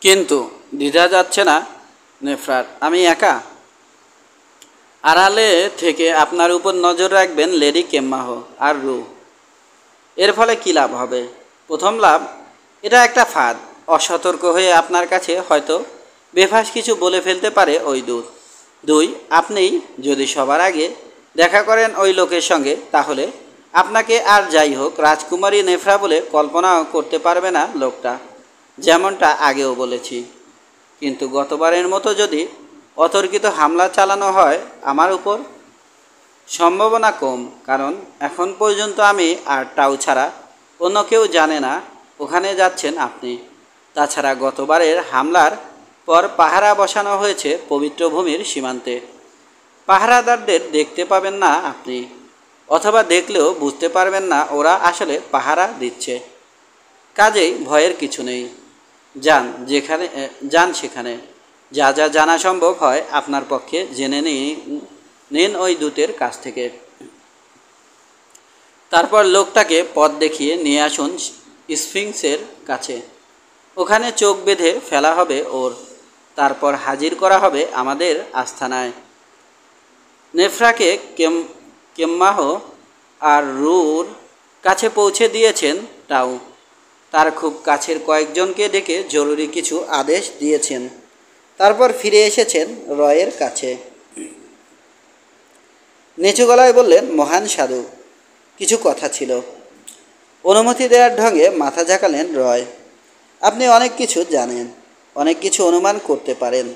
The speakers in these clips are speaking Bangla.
কিন্তু দ্বিধা যাচ্ছে না নেফরার। আমি একা। আড়ালে থেকে আপনার উপর নজর রাখবেন লেডি কেম্মাহ আর রু। এর ফলে কী লাভ হবে? প্রথম লাভ, এটা একটা ফাঁদ। অসতর্ক হয়ে আপনার কাছে হয়তো বেফাঁস কিছু বলে ফেলতে পারে ওই দূত। দুই, আপনি যদি সবার আগে দেখা করেন ওই লোকের সঙ্গে, তাহলে আপনাকে আর যাই হোক রাজকুমারী নেফরা বলে কল্পনাও করতে পারবে না লোকটা, যেমনটা আগেও বলেছি। কিন্তু গতবারের মতো যদি অতর্কিত হামলা চালানো হয় আমার উপর, সম্ভাবনা কম, কারণ এখন পর্যন্ত আমি আর টাউ ছাড়া অন্য কেউ জানে না ওখানে যাচ্ছেন আপনি। তাছাড়া গতবারের হামলার পর পাহারা বসানো হয়েছে পবিত্র ভূমির সীমান্তে। পাহারাদারদের দেখতে পাবেন না আপনি, অথবা দেখলেও বুঝতে পারবেন না ওরা আসলে পাহারা দিচ্ছে। কাজেই ভয়ের কিছু নেই। যান সেখানে যা যা জানা সম্ভব হয় আপনার পক্ষে জেনে নিন ওই দূতের কাছ থেকে। তারপর লোকটাকে পথ দেখিয়ে নিয়ে আসুন স্ফিংসের কাছে। ওখানে চোখ বেঁধে ফেলা হবে ওর। তারপর হাজির করা হবে আমাদের আস্তানায়। নেফরাকে কেম্মাহ আর রুর কাছে পৌঁছে দিয়েছেন টাউ। তার খুব কাছের কয়েকজনকে ডেকে জরুরি কিছু আদেশ দিয়েছেন। তারপর ফিরে এসেছেন রয়ের কাছে। নিচু গলায় বললেন, মহান সাধু, কিছু কথা ছিল। অনুমতি দেওয়ার ঢঙে মাথা ঝাঁকালেন রয়। আপনি অনেক কিছু জানেন, অনেক কিছু অনুমান করতে পারেন।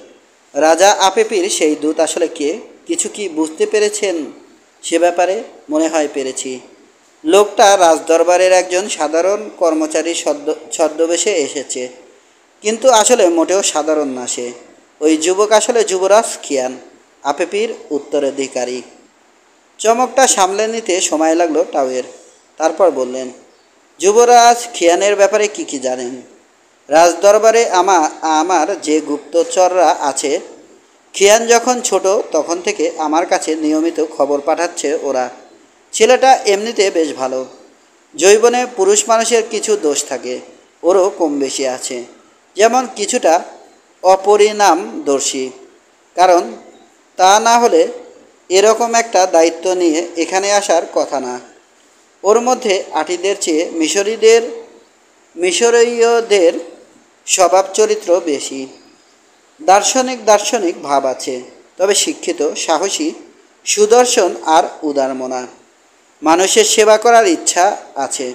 রাজা আপেপির সেই দূত আসলে কে? কিছু কি বুঝতে পেরেছেন সে ব্যাপারে? মনে হয় পেরেছি। লোকটা রাজদরবারের একজন সাধারণ কর্মচারী ছদ্মবেশে এসেছে, কিন্তু আসলে মোটেও সাধারণ না সে। ওই যুবক আসলে যুবরাজ খিয়ান, আপেপির উত্তরাধিকারী। চমকটা সামলে নিতে সময় লাগলো টাউয়ের। তারপর বললেন, যুবরাজ খিয়ানের ব্যাপারে কি জানেন? রাজদরবারে আমার যে গুপ্তচররা আছে, খিয়ান যখন ছোট তখন থেকে আমার কাছে নিয়মিত খবর পাঠাচ্ছে ওরা। ছেলেটা এমনিতে বেশ ভালো। যৌবনে পুরুষ মানুষের কিছু দোষ থাকে, ওরও কম বেশি আছে। যেমন কিছুটা অপরিণামদর্শী। কারণ তা না হলে এরকম একটা দায়িত্ব নিয়ে এখানে আসার কথা না। ওর মধ্যে আটিদের চেয়ে মিশরীয়দের স্বভাব চরিত্র বেশি। দার্শনিক ভাব আছে, তবে শিক্ষিত, সাহসী, সুদর্শন আর উদারমনা। মানুষের সেবা করার ইচ্ছা আছে।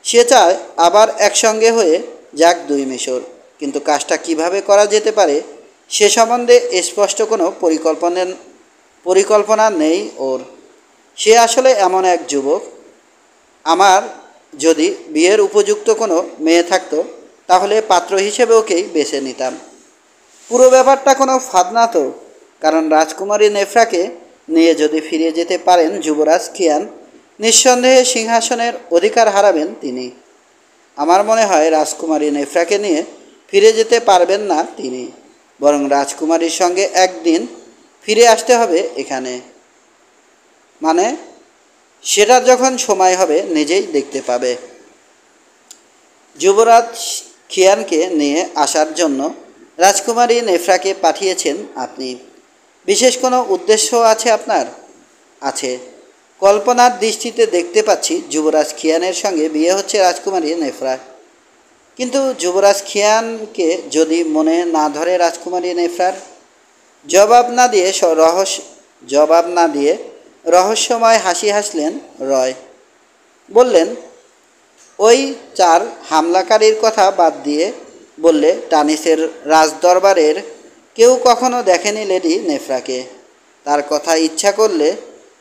সে চায় আবার একসঙ্গে হয়ে যাক দুই মিশর, কিন্তু কাজটা কিভাবে করা যেতে পারে সে সম্বন্ধে স্পষ্ট কোনো পরিকল্পনা নেই ওর। সে আসলে এমন এক যুবক, আমার যদি বিয়ের উপযুক্ত কোনো মেয়ে থাকতো তাহলে পাত্র হিসেবে ওকেই বেছে নিতাম। পুরো ব্যাপারটা কোনো ফাঁদ না তো? কারণ রাজকুমারী নেফরাকে নিয়ে যদি ফিরে যেতে পারেন যুবরাজ খিয়ান, নিঃসন্দেহে সিংহাসনের অধিকার হারাবেন তিনি। আমার মনে হয় রাজকুমারী নেফরাকে নিয়ে ফিরে যেতে পারবেন না তিনি, বরং রাজকুমারীর সঙ্গে একদিন ফিরে আসতে হবে এখানে। মানে, সেটার যখন সময় হবে নিজেই দেখতে পাবে। যুবরাজ খিয়ানকে নিয়ে আসার জন্য রাজকুমারী নেফরাকে পাঠিয়েছেন আপনি। বিশেষ কোনো উদ্দেশ্য আছে আপনার? আছে। কল্পনার দৃষ্টিতে দেখতে পাচ্ছি যুবরাজ খিয়ানের সঙ্গে বিয়ে হচ্ছে রাজকুমারী নেফরা। কিন্তু যুবরাজ খিয়ানকে যদি মনে না ধরে রাজকুমারী নেফরার? জবাব না দিয়ে রহস্যময় হাসি হাসলেন রয়। বললেন, ওই 4 হামলাকারীর কথা বাদ দিয়ে বললে টানিসের রাজদরবারের কেউ কখনো দেখেনি লেডি নেফরাকে। তার কথা ইচ্ছা করলে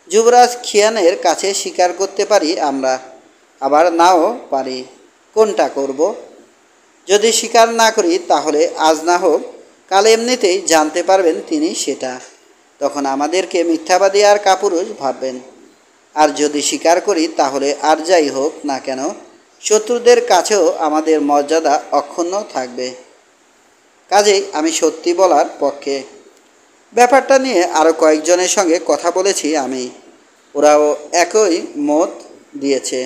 যুবরাজ খিয়ানের কাছে স্বীকার করতে পারি আমরা, আবার নাও পারি। কোনটা করব? যদি স্বীকার না করি তাহলে আজ না হোক কাল এমনিতেই জানতে পারবেন তিনি সেটা। তখন আমাদেরকে মিথ্যাবাদী আর কাপুরুষ ভাববেন। আর যদি স্বীকার করি তাহলে আর যাই হোক না কেন শত্রুদের কাছেও আমাদের মর্যাদা অক্ষুণ্ণ থাকবে। কাজেই আমি সত্যি বলার পক্ষে। ব্যাপারটা নিয়ে আরও কয়েকজনের সঙ্গে কথা বলেছি আমি, ওরাও একই মত দিয়েছে।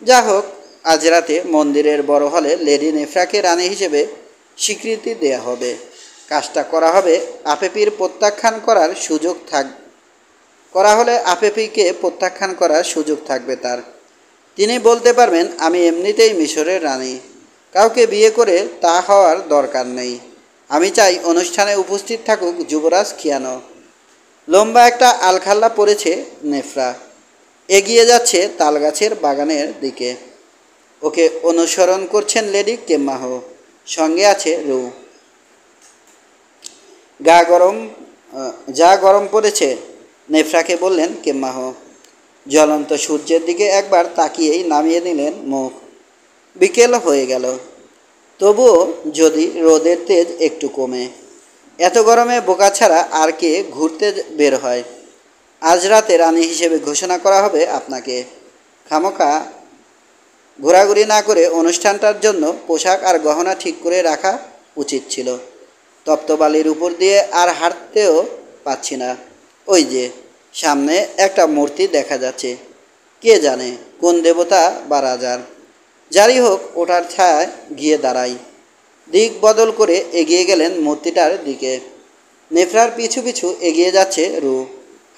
যা হোক, আজ রাতে মন্দিরের বড় হলে লেডি নেফরাকে রানী হিসেবে স্বীকৃতি দেয়া হবে। কাজটা করা হবে আপেপির প্রত্যাখ্যান করার সুযোগ করা হলে আপেপিকে প্রত্যাখ্যান করার সুযোগ থাকবে তার। তিনি বলতে পারবেন, আমি এমনিতেই মিশরের রানী, কাউকে বিয়ে করে তা হওয়ার দরকার নেই। আমি চাই অনুষ্ঠানে উপস্থিত থাকুক যুবরাজ খিয়ানো। লম্বা একটা আলখাল্লা পড়েছে নেফরা, এগিয়ে যাচ্ছে তালগাছের বাগানের দিকে। ওকে অনুসরণ করছেন লেডি কেম্মাহ, সঙ্গে আছে রু। গা গরম যা গরম পড়েছে, নেফরাকে বললেন কেম্মাহ। জ্বলন্ত সূর্যের দিকে একবার তাকিয়েই নামিয়ে নিলেন মুখ। বিকেল হয়ে গেল, তবুও যদি রোদের তেজ একটু কমে। এত গরমে বোকা ছাড়া আর কে ঘুরতে বের হয়? আজ রাতে রানী হিসেবে ঘোষণা করা হবে আপনাকে। খামোকা ঘোরাঘুরি না করে অনুষ্ঠানটার জন্য পোশাক আর গহনা ঠিক করে রাখা উচিত ছিল। তপ্তবালির উপর দিয়ে আর হাঁটতেও পাচ্ছি না। ওই যে সামনে একটা মূর্তি দেখা যাচ্ছে, কে জানে কোন দেবতা বা রাজার। যারই হোক, ওটার ছায়ায় গিয়ে দাঁড়াই। দিক বদল করে এগিয়ে গেলেন মূর্তিটার দিকে। নেফরার পিছু পিছু এগিয়ে যাচ্ছে রু,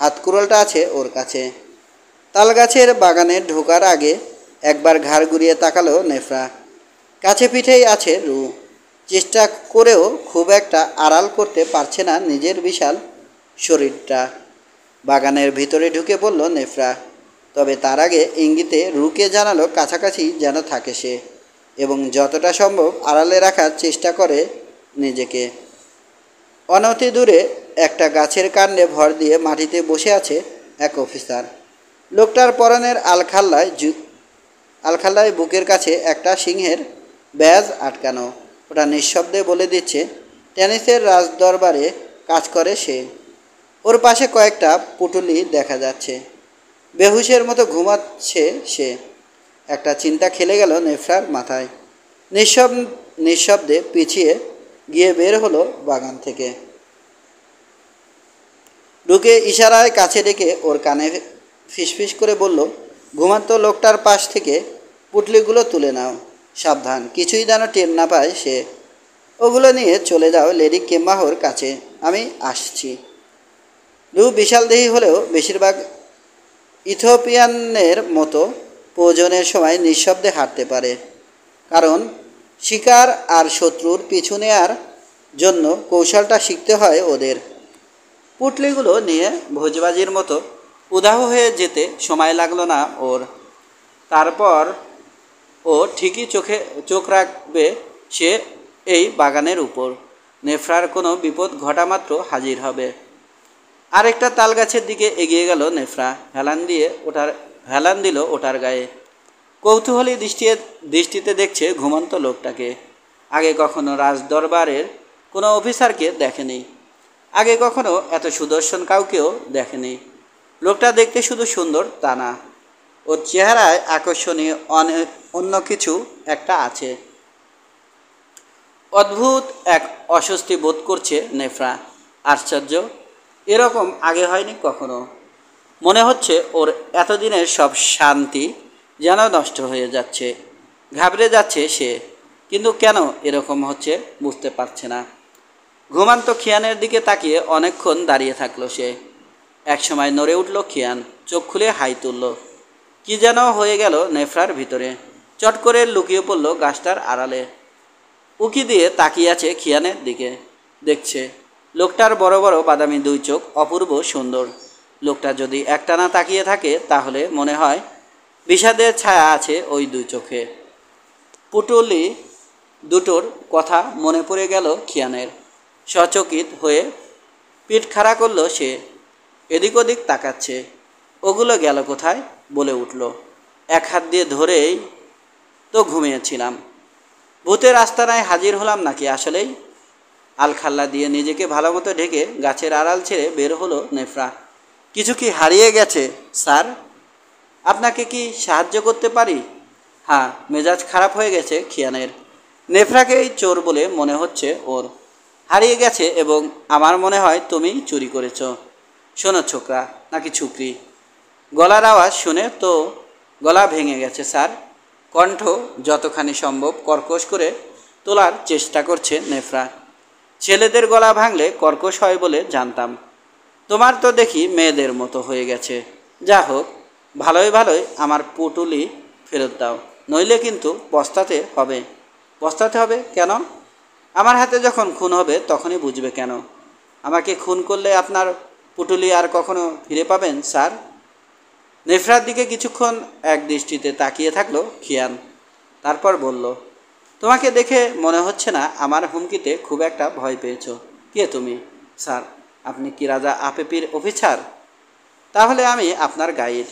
হাতকুড়োলটা আছে ওর কাছে। তালগাছের বাগানে ঢোকার আগে একবার ঘাড় ঘুরিয়ে তাকালো নেফরা। কাছে পিঠেই আছে রু, চেষ্টা করেও খুব একটা আড়াল করতে পারছে না নিজের বিশাল শরীরটা। বাগানের ভিতরে ঢুকে পড়ল নেফরা, তবে তার আগে ইঙ্গিতে রুকে জানালো কাছাকাছি যেন থাকে সে, এবং যতটা সম্ভব আড়ালে রাখার চেষ্টা করে নিজেকে। অনতি দূরে একটা গাছের কাণ্ডে ভর দিয়ে মাটিতে বসে আছে এক অফিসার। লোকটার পরনের আলখাল্লায় বুকের কাছে একটা সিংহের ব্যাজ আটকানো। ওটা নিঃশব্দে বলে দিচ্ছে টেনিসের রাজদরবারে কাজ করে সে। ওর পাশে কয়েকটা পুটুলি দেখা যাচ্ছে। বেহুশের মতো ঘুমাচ্ছে সে। একটা চিন্তা খেলে গেল নেফরার মাথায়। নিঃশব্দে পিছিয়ে গিয়ে বের হলো বাগান থেকে। ঢুকে ইশারায় কাছে ডেকে ওর কানে ফিসফিস করে বলল, ঘুমান্ত লোকটার পাশ থেকে পুটলিগুলো তুলে নাও, সাবধান কিছুই যেন টের না পায় সে। ওগুলো নিয়ে চলে যাও লেডি কেম্মাহর কাছে, আমি আসছি। রু বিশালদেহী হলেও বেশিরভাগ ইথিওপিয়ানের মতো প্রয়োজনের সময় নিঃশব্দে হাঁটতে পারে। কারণ শিকার আর শত্রুর পিছু নেয়ার জন্য কৌশলটা শিখতে হয় ওদের। পুটলিগুলো নিয়ে ভোজবাজির মতো উদাহ হয়ে যেতে সময় লাগলো না ওর। তারপর ও ঠিকই চোখ রাখবে সে এই বাগানের উপর। নেফরার কোনো বিপদ ঘটা মাত্র হাজির হবে। আরেকটা তাল গাছের দিকে এগিয়ে গেল নেফরা, হেলান দিল ওটার গায়ে। কৌতূহলী দৃষ্টিতে দেখছে ঘুমন্ত লোকটাকে। আগে কখনো রাজদরবারের কোনো অফিসারকে দেখেনি, আগে কখনো এত সুদর্শন কাউকেও দেখেনি। লোকটা দেখতে শুধু সুন্দর তা না, ওর চেহারায় আকর্ষণীয় অন্য কিছু একটা আছে। অদ্ভুত এক অস্বস্তি বোধ করছে নেফরা। আশ্চর্য, এরকম আগে হয়নি কখনো। মনে হচ্ছে ওর এতদিনের সব শান্তি যেন নষ্ট হয়ে যাচ্ছে। ঘাবড়ে যাচ্ছে সে, কিন্তু কেন এরকম হচ্ছে বুঝতে পারছে না। ঘুমান্ত খিয়ানের দিকে তাকিয়ে অনেকক্ষণ দাঁড়িয়ে থাকলো সে। একসময় নড়ে উঠল খিয়ান, চোখ খুলে হাই তুলল। কি যেন হয়ে গেল নেফরার ভিতরে। চট করে লুকিয়ে পড়ল গাছটার আড়ালে। উকি দিয়ে তাকিয়ে আছে খিয়ানের দিকে। দেখছে লোকটার বড় বড় বাদামি দুই চোখ অপূর্ব সুন্দর। লোকটা যদি একটানা তাকিয়ে থাকে তাহলে মনে হয় বিষাদের ছায়া আছে ওই দুই চোখে। পুটুলি দুটোর কথা মনে পড়ে গেল খিয়ানের। সচকিত হয়ে পিঠ খাড়া করল সে। এদিক ওদিক তাকাচ্ছে। ওগুলো গেল কোথায় বলে উঠল, এক হাত দিয়ে ধরেই তো ঘুমিয়েছিলাম। ভূতের আস্তানায় হাজির হলাম নাকি আসলেই? আলখাল্লা দিয়ে নিজেকে ভালো মতো ঢেকে গাছের আড়াল ছেড়ে বের হলো নেফরা। কিছু কি হারিয়ে গেছে স্যার? আপনাকে কি সাহায্য করতে পারি? হ্যাঁ, মেজাজ খারাপ হয়ে গেছে খিয়ানের। নেফরাকেই চোর বলে মনে হচ্ছে ওর। হারিয়ে গেছে এবং আমার মনে হয় তুমি চুরি করেছ। শোনো ছোকরা নাকি ছুকরি, গলার আওয়াজ শুনে তো গলা ভেঙে গেছে স্যার। কণ্ঠ যতখানি সম্ভব কর্কশ করে তোলার চেষ্টা করছে নেফরা। ছেলেদের গলা ভাঙলে কর্কশ হয় বলে জানতাম। তোমার তো দেখি মেয়েদের মতো হয়ে গেছে। যা হোক, ভালোই ভালোই আমার পুটুলি ফেরত দাও, নইলে কিন্তু পস্তাতে হবে। পস্তাতে হবে কেন? আমার হাতে যখন খুন হবে তখনই বুঝবে কেন। আমাকে খুন করলে আপনার পুটুলি আর কখনো ফিরে পাবেন স্যার? নেফরার দিকে কিছুক্ষণ এক দৃষ্টিতে তাকিয়ে থাকলো খিয়ান। তারপর বলল, তোমাকে দেখে মনে হচ্ছে না আমার হুমকিতে খুব একটা ভয় পেয়েছো। কে তুমি? স্যার, আপনি কি রাজা আপেপির অফিসার? তাহলে আমি আপনার গাইড।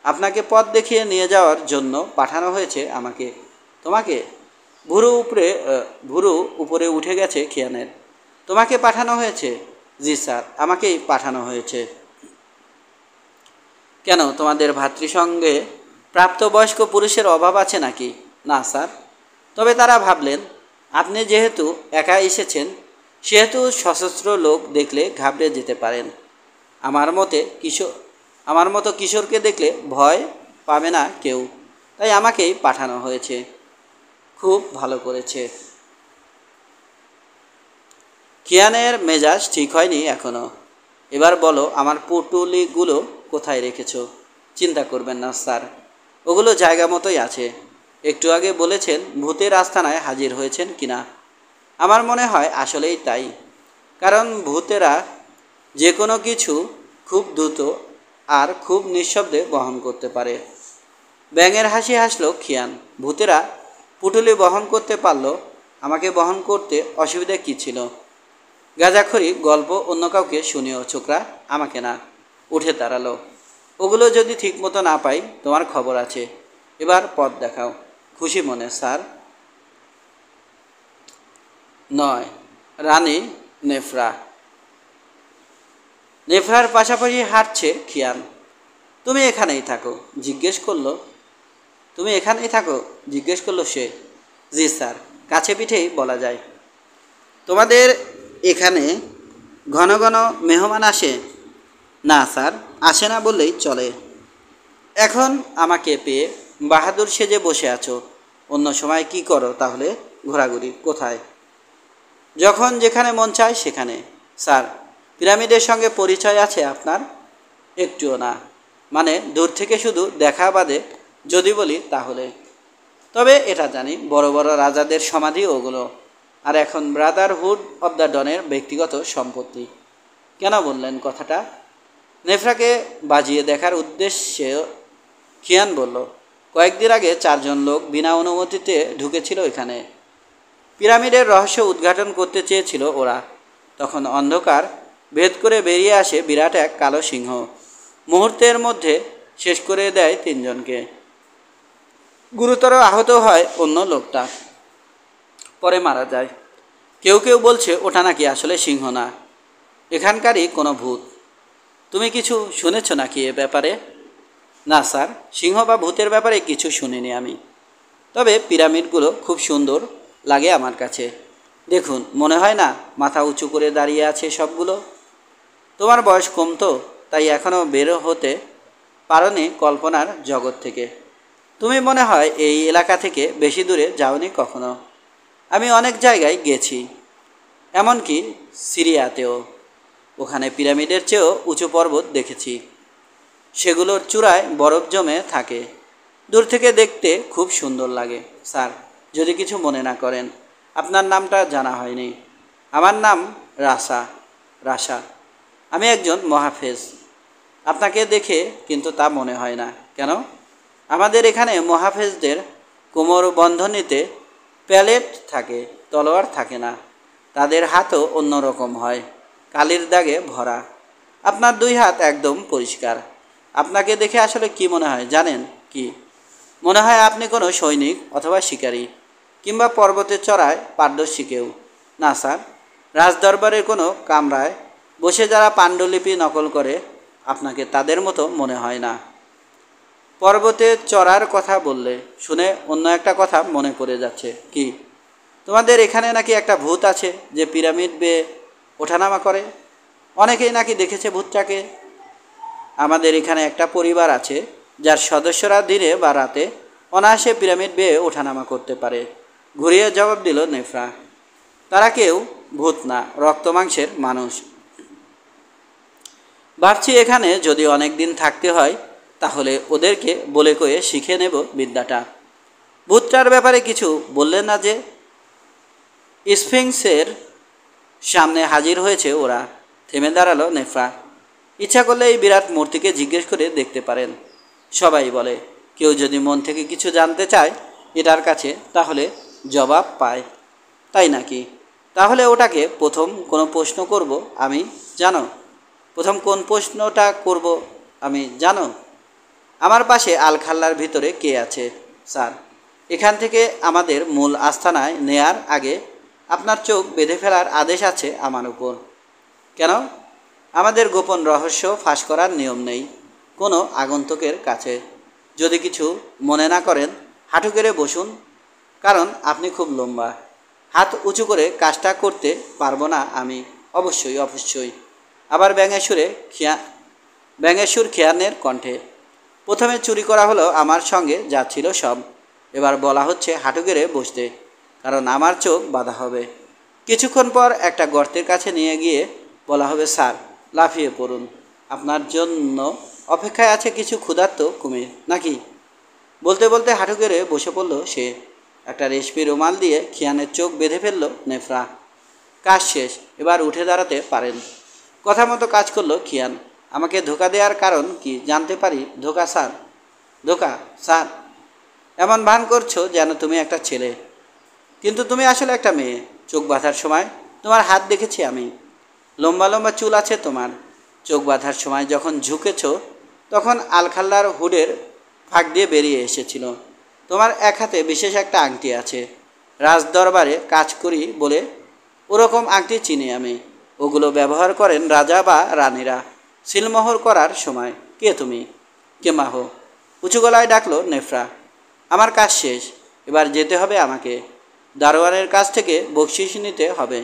আপনাকে পথ দেখিয়ে নিয়ে যাওয়ার জন্য পাঠানো হয়েছে আমাকে। তোমাকে? ভুরু উপরে উঠে গেছে খিয়ানের। তোমাকে পাঠানো হয়েছে? জি স্যার, আমাকেই পাঠানো হয়েছে। কেন, তোমাদের ভাতৃসঙ্গে প্রাপ্তবয়স্ক পুরুষের অভাব আছে নাকি? না স্যার। তবে তারা ভাবলেন আপনি যেহেতু একা এসেছেন, সেহেতু সশস্ত্র লোক দেখলে ঘাবড়ে যেতে পারেন। আমার মতো কিশোরকে দেখলে ভয় পাবে না কেউ, তাই আমাকেই পাঠানো হয়েছে। খুব ভালো করেছে। কিয়ানের মেজাজ ঠিক হয়নি এখনও। এবার বলো, আমার পুটুলিগুলো কোথায় রেখেছো? চিন্তা করবেন না স্যার, ওগুলো জায়গা মতোই আছে। একটু আগে বলেছেন ভূতের আস্তানায় হাজির হয়েছেন কিনা। আমার মনে হয় আসলেই তাই। কারণ ভূতেরা যে কোনো কিছু খুব দ্রুত আর খুব নিঃশব্দে বহন করতে পারে। ব্যাঙের হাসি হাসলো খিয়ান। ভূতেরা পুটুলি বহন করতে পারল, আমাকে বহন করতে অসুবিধা কী ছিল? গাঁজাখড়ি গল্প অন্য কাউকে শুনিও ছোকরা, আমাকে না। উঠে দাঁড়ালো। ওগুলো যদি ঠিকমতো না পাই তোমার খবর আছে। এবার পথ দেখাও। খুশি মনে স্যার। নয়, রানী নেফরা। নেফরার পাশাপাশি হাঁটছে খিয়ান। তুমি এখানেই থাকো জিজ্ঞেস করলো সে। জি স্যার, কাছে পিঠেই বলা যায়। তোমাদের এখানে ঘন ঘন মেহমান আসে? না স্যার, আসে না বললেই চলে। এখন আমাকে পেয়ে বাহাদুর সেজে বসে আছো। অন্য সময় কি করো তাহলে? ঘোরাঘুরি। কোথায়? যখন যেখানে মন চায় সেখানে। স্যার, পিরামিডের সঙ্গে পরিচয় আছে আপনার? একটুও না। মানে দূর থেকে শুধু দেখা বাদে যদি বলি তাহলে। তবে এটা জানি, বড় বড় রাজাদের সমাধি ওগুলো। আর এখন ব্রাদারহুড অব দ্য ডনের ব্যক্তিগত সম্পত্তি। কেন বললেন কথাটা? নেফরাকে বাজিয়ে দেখার উদ্দেশ্যে খিয়ান বলল, কয়েকদিন আগে 4 জন লোক বিনা অনুমতিতে ঢুকেছিল এখানে। পিরামিডের রহস্য উদ্ঘাটন করতে চেয়েছিল ওরা। তখন অন্ধকার ভেদ করে বেরিয়ে আসে বিরাট এক কালো সিংহ। মুহূর্তের মধ্যে শেষ করে দেয় 3 জনকে। গুরুতর আহত হয় অন্য লোকটা, পরে মারা যায়। কেউ কেউ বলছে ওটা নাকি আসলে সিংহ না, এখানকারই কোনো ভূত। তুমি কিছু শুনেছ নাকি এ ব্যাপারে? না স্যার, সিংহ বা ভূতের ব্যাপারে কিছু শুনিনি আমি। তবে পিরামিডগুলো খুব সুন্দর লাগে আমার কাছে। দেখুন, মনে হয় না মাথা উঁচু করে দাঁড়িয়ে আছে সবগুলো? তোমার বয়স কম তো, তাই এখনও বের হতে পারোনি কল্পনার জগৎ থেকে। তুমি মনে হয় এই এলাকা থেকে বেশি দূরে যাওনি কখনো। আমি অনেক জায়গায় গেছি, এমনকি সিরিয়াতেও। ওখানে পিরামিডের চেয়েও উঁচু পর্বত দেখেছি। সেগুলোর চূড়ায় বরফ জমে থাকে। দূর থেকে দেখতে খুব সুন্দর লাগে। স্যার, যদি কিছু মনে না করেন, আপনার নামটা জানা হয়নি। আমার নাম রাশা। আমি একজন মহাফেজ। আপনাকে দেখে কিন্তু তা মনে হয় না। কেন? আমাদের এখানে মহাফেজদের কোমর বন্ধনীতে প্যালেট থাকে, তলোয়ার থাকে না। তাদের হাতও অন্যরকম হয়, কালির দাগে ভরা। আপনার 2 হাত একদম পরিষ্কার। আপনাকে দেখে আসলে কি মনে হয় জানেন? কি মনে হয়? আপনি কোনো সৈনিক অথবা শিকারী, কিংবা পর্বতে চড়ায় পারদর্শী কেউ। না স্যার, রাজদরবারের কোনো কামরায় বসে যারা পাণ্ডুলিপি নকল করে, আপনাকে তাদের মতো মনে হয় না। পর্বতে চড়ার কথা বললে শুনে অন্য একটা কথা মনে পড়ে যাচ্ছে। কি? তোমাদের এখানে নাকি একটা ভূত আছে যে পিরামিড বেয়ে ওঠানামা করে? অনেকেই নাকি দেখেছে ভূতটাকে। আমাদের এখানে একটা পরিবার আছে যার সদস্যরা দিনে বা রাতে অনায়াসে পিরামিড বেয়ে ওঠানামা করতে পারে। ঘুরিয়ে জবাব দিল নেফরা, তারা কেউ ভূত না, রক্ত মাংসের মানুষ। ভাবছি এখানে যদি অনেক দিন থাকতে হয় তাহলে ওদেরকে বলে কয়ে শিখে নেব বিদ্যাটা। ভূতটার ব্যাপারে কিছু বললেন না যে? স্ফিংসের সামনে হাজির হয়েছে ওরা। থেমে দাঁড়ালো নেফরা। ইচ্ছা করলে এই বিরাট মূর্তিকে জিজ্ঞেস করে দেখতে পারেন। সবাই বলে কেউ যদি মন থেকে কিছু জানতে চায় এটার কাছে তাহলে জবাব পায়, তাই নাকি? তাহলে ওটাকে প্রথম কোনো প্রশ্ন করব আমি, জানো? প্রথম কোন প্রশ্নটা করব আমি জানো? আমার পাশে আলখাল্লার ভিতরে কে আছে স্যার? এখান থেকে আমাদের মূল আস্তানায় নেয়ার আগে আপনার চোখ বেঁধে ফেলার আদেশ আছে আমার উপর। কেন? আমাদের গোপন রহস্য ফাঁস করার নিয়ম নেই কোনো আগন্তুকের কাছে। যদি কিছু মনে না করেন হাঁটু গেড়ে বসুন, কারণ আপনি খুব লম্বা। হাত উঁচু করে কাজটা করতে পারবো না আমি। অবশ্যই অবশ্যই। আবার ব্যাঙের সুর খেয়ানের কণ্ঠে। প্রথমে চুরি করা হলো আমার সঙ্গে যা ছিল সব। এবার বলা হচ্ছে হাঁটু গেড়ে বসতে, কারণ আমার চোখ বাঁধা হবে। কিছুক্ষণ পর একটা গর্তের কাছে নিয়ে গিয়ে বলা হবে, স্যার লাফিয়ে পড়ুন, আপনার জন্য অপেক্ষায় আছে কিছু ক্ষুধার্ত কুমির, নাকি? বলতে বলতে হাঁটু গেড়ে বসে পড়ল সে। একটা রেশমি রুমাল দিয়ে খিয়ানের চোখ বেঁধে ফেলল নেফরা। কাজ শেষ, এবার উঠে দাঁড়াতে পারেন। কথা মতো কাজ করলো খিয়ান। আমাকে ধোকা দেওয়ার কারণ কি জানতে পারি? ধোকা স্যার? ধোকা স্যার? এমন ভান করছো যেন তুমি একটা ছেলে, কিন্তু তুমি আসলে একটা মেয়ে। চোখ বাঁধার সময় তোমার হাত দেখেছি আমি। লম্বা লম্বা চুল আছে তোমার। চোখ বাঁধার সময় যখন ঝুঁকেছ তখন আলখাল্লার হুডের ফাঁক দিয়ে বেরিয়ে এসেছিল। তোমার এক হাতে বিশেষ একটা আংটি আছে। রাজদরবারে কাজ করি বলে ওরকম আংটি চিনি আমি। ওগুলো ব্যবহার করেন রাজা বা রানীরা সিলমোহর করার সময়। কে তুমি? কে মাহো? উঁচু গলায় ডাকলো নেফরা। আমার কাজ শেষ, এবার যেতে হবে আমাকে। দারোয়ানের কাছ থেকে বকশিশ নিতে হবে।